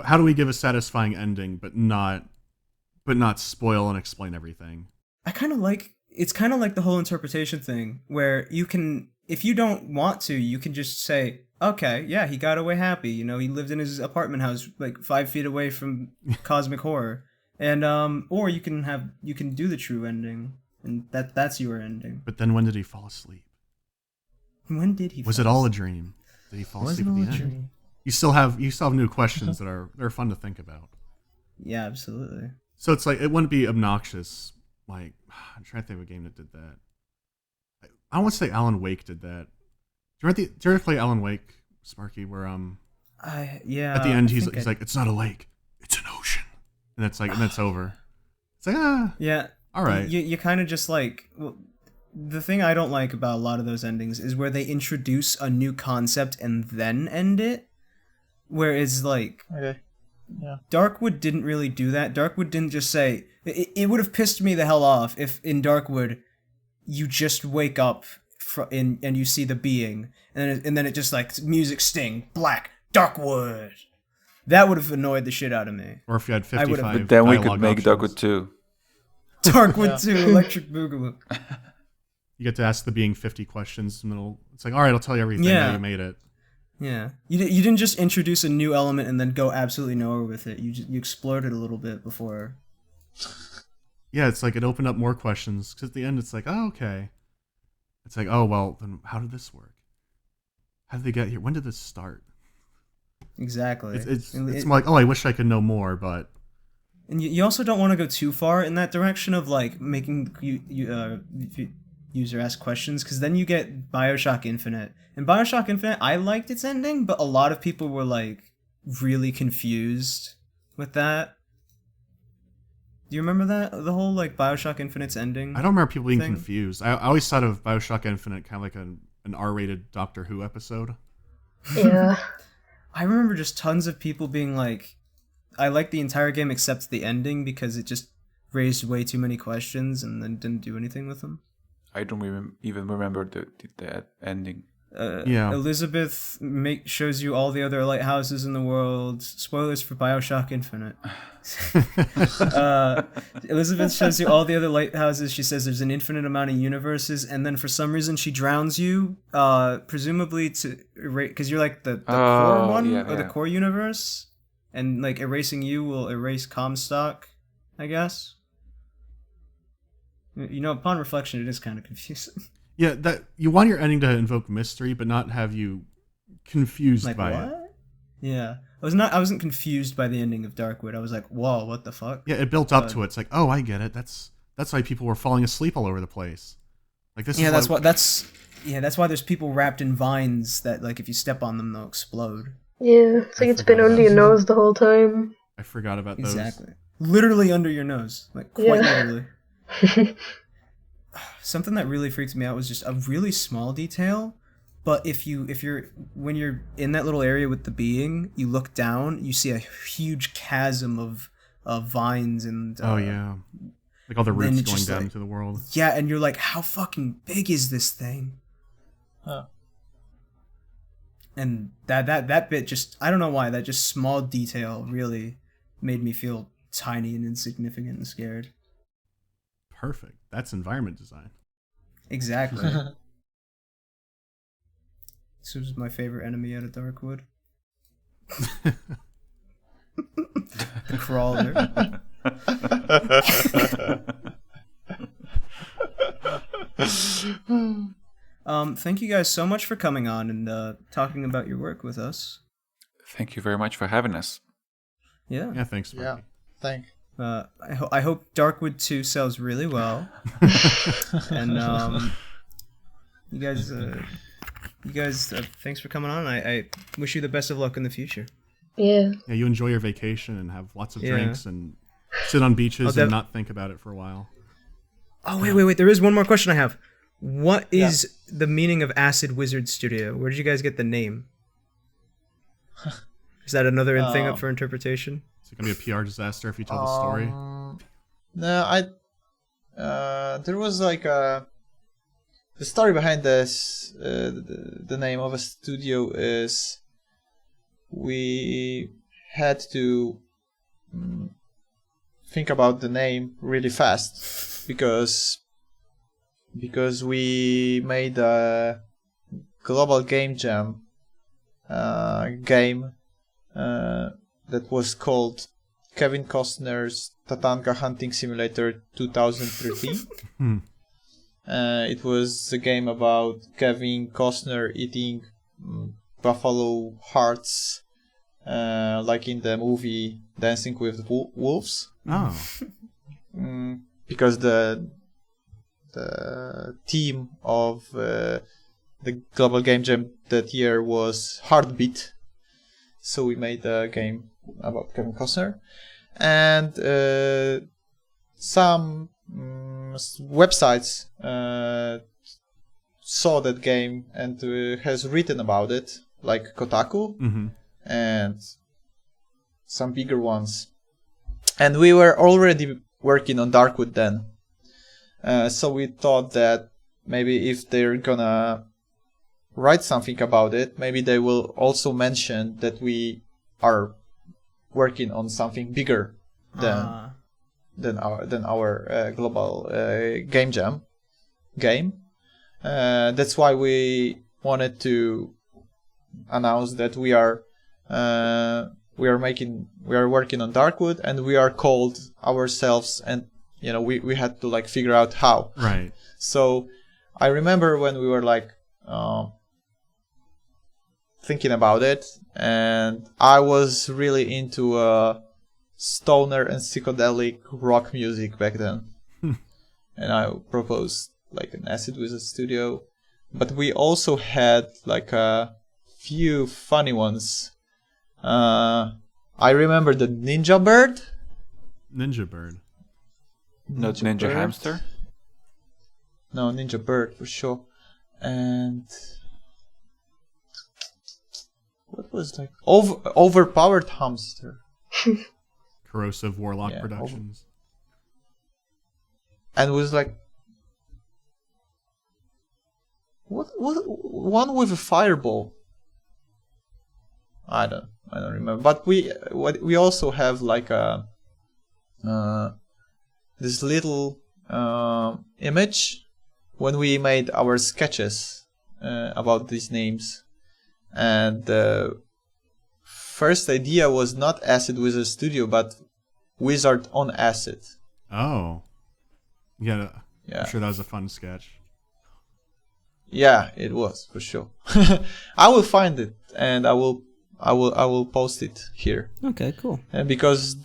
how do we give a satisfying ending, but not spoil and explain everything. I kind of like, it's kind of like the whole interpretation thing, where you can, if you don't want to, you can just say, okay, yeah, he got away happy. He lived in his apartment house like 5 feet away from cosmic horror. And, or you can do the true ending, and that's your ending. But then when did he fall asleep? When did he? Was it all a dream? Did he fall asleep at the end? You still have new questions that are fun to think about. Yeah, absolutely. So it's like, it wouldn't be obnoxious. Like, I'm trying to think of a game that did that. I don't want to say Alan Wake did that. Do you ever play Alan Wake, Sparky? Where yeah. At the end he's like, it's not a lake, it's an ocean, and it's like, and that's over. It's like, yeah. All right. You kind of just like, well, the thing I don't like about a lot of those endings is where they introduce a new concept and then end it. Where it's like, okay. Yeah. Darkwood didn't really do that. Darkwood didn't just say, it would have pissed me the hell off if in Darkwood you just wake up and you see the being, and then it just like music sting, black, Darkwood. That would have annoyed the shit out of me. Or if you had 55 But then we could make options. Darkwood 2. Darkwood 2, Electric Boogaloo. You get to ask the being 50 questions, and it's like, all right, I'll tell you everything. Now you made it. Yeah, you didn't just introduce a new element and then go absolutely nowhere with it. You explored it a little bit before. Yeah, it's like it opened up more questions, because at the end it's like, oh, okay. It's like, oh, well, then how did this work? How did they get here? When did this start? Exactly. It's more like, oh, I wish I could know more, but... And you also don't want to go too far in that direction of like making user ask questions, because then you get Bioshock Infinite. And Bioshock Infinite, I liked its ending, but a lot of people were like really confused with that. Do you remember that? The whole like Bioshock Infinite's ending? I don't remember people being confused. I always thought of Bioshock Infinite kind of like an R-rated Doctor Who episode. Yeah. I remember just tons of people being like, I liked the entire game except the ending because it just raised way too many questions and then didn't do anything with them. I don't even remember the ending. Yeah. Elizabeth shows you all the other lighthouses in the world. Spoilers for Bioshock Infinite. Elizabeth shows you all the other lighthouses. She says there's an infinite amount of universes, and then for some reason she drowns you, presumably to erase, because you're like the core one, or the core universe, and like erasing you will erase Comstock, I guess. Upon reflection, it is kind of confusing. Yeah, that you want your ending to invoke mystery, but not have you confused like, by what? it. Yeah, I wasn't confused by the ending of Darkwood. I was like, whoa, what the fuck? Yeah, it built up to it. It's like, oh, I get it. That's why people were falling asleep all over the place. Like this. Yeah, that's why there's people wrapped in vines that like if you step on them they'll explode. Yeah, it's like it's been under your nose the whole time. I forgot about those. Exactly. Literally under your nose, like quite literally. Something that really freaked me out was just a really small detail, but when you're in that little area with the being, you look down, you see a huge chasm of vines and Like all the And then roots it's going just down like- into the world. Yeah, and you're like, how fucking big is this thing? Huh. And that bit just, I don't know why, that just small detail really made me feel tiny and insignificant and scared. Perfect. That's environment design. Exactly. This was my favorite enemy out of Darkwood. The crawler. Thank you guys so much for coming on and talking about your work with us. Thank you very much for having us. Yeah. Yeah, thanks, Yeah, Sparky. thank. I hope Darkwood 2 sells really well. And you guys, thanks for coming on. I wish you the best of luck in the future. Yeah. Yeah, you enjoy your vacation and have lots of Yeah. drinks and sit on beaches Oh, and not think about it for a while. Oh, wait. There is one more question I have. What is the meaning of Acid Wizard Studio? Where did you guys get the name? Is that another thing up for interpretation? Is it going to be a PR disaster if you tell the story? No, there was like the story behind this. The name of a studio is we had to think about the name really fast because we made a global game jam game that was called Kevin Costner's Tatanka Hunting Simulator 2013. It was a game about Kevin Costner eating buffalo hearts, like in the movie Dancing with Wolves. Oh. Because the theme of the Global Game Jam that year was Heartbeat. So we made a game about Kevin Costner. And some websites saw that game and has written about it, like Kotaku and some bigger ones. And we were already working on Darkwood then. So we thought that maybe if they're gonna write something about it, maybe they will also mention that we are working on something bigger than our global game jam game. That's why we wanted to announce that we are working on Darkwood, and we are called ourselves, and we had to like figure out how. Right. So I remember when we were like thinking about it, and I was really into stoner and psychedelic rock music back then. And I proposed like an Acid Wizard Studio, but we also had like a few funny ones. I remember the Ninja Bird. Ninja Bird. Not Ninja Bird. Hamster? No, Ninja Bird for sure. And what was like overpowered hamster? Corrosive Warlock Yeah, Productions. And was like what one with a fireball. I don't remember. But we also have like a this little image when we made our sketches about these names. And the first idea was not Acid Wizard Studio, but Wizard on Acid. Oh. Yeah. Yeah. I'm sure that was a fun sketch. Yeah, it was for sure. I will find it and I will post it here. Okay, cool. And because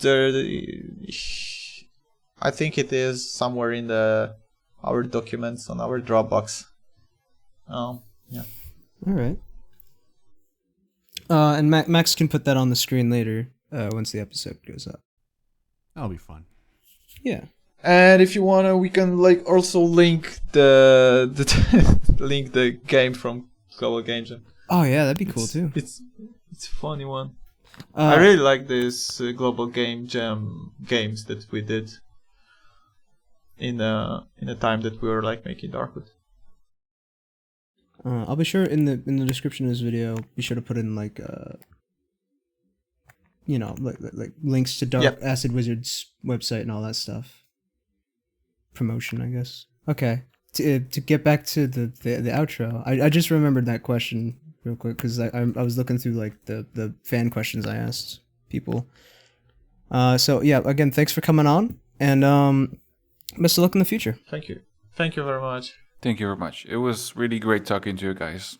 I think it is somewhere in our documents on our Dropbox. Yeah. All right. And Max can put that on the screen later once the episode goes up. That'll be fun. Yeah. And if you wanna, we can like also link the link the game from Global Game Jam. Oh yeah, that'd be cool too. It's a funny one. I really like this Global Game Jam games that we did. in the time that we were like making Darkwood. I'll be sure in the description of this video, be sure to put in like like links to Dark Acid Wizard's website and all that stuff. Promotion, I guess. Okay, to get back to the outro, I just remembered that question real quick because I was looking through like the fan questions I asked people. So yeah, again, thanks for coming on, and best of luck in the future. Thank you very much. Thank you very much. It was really great talking to you guys.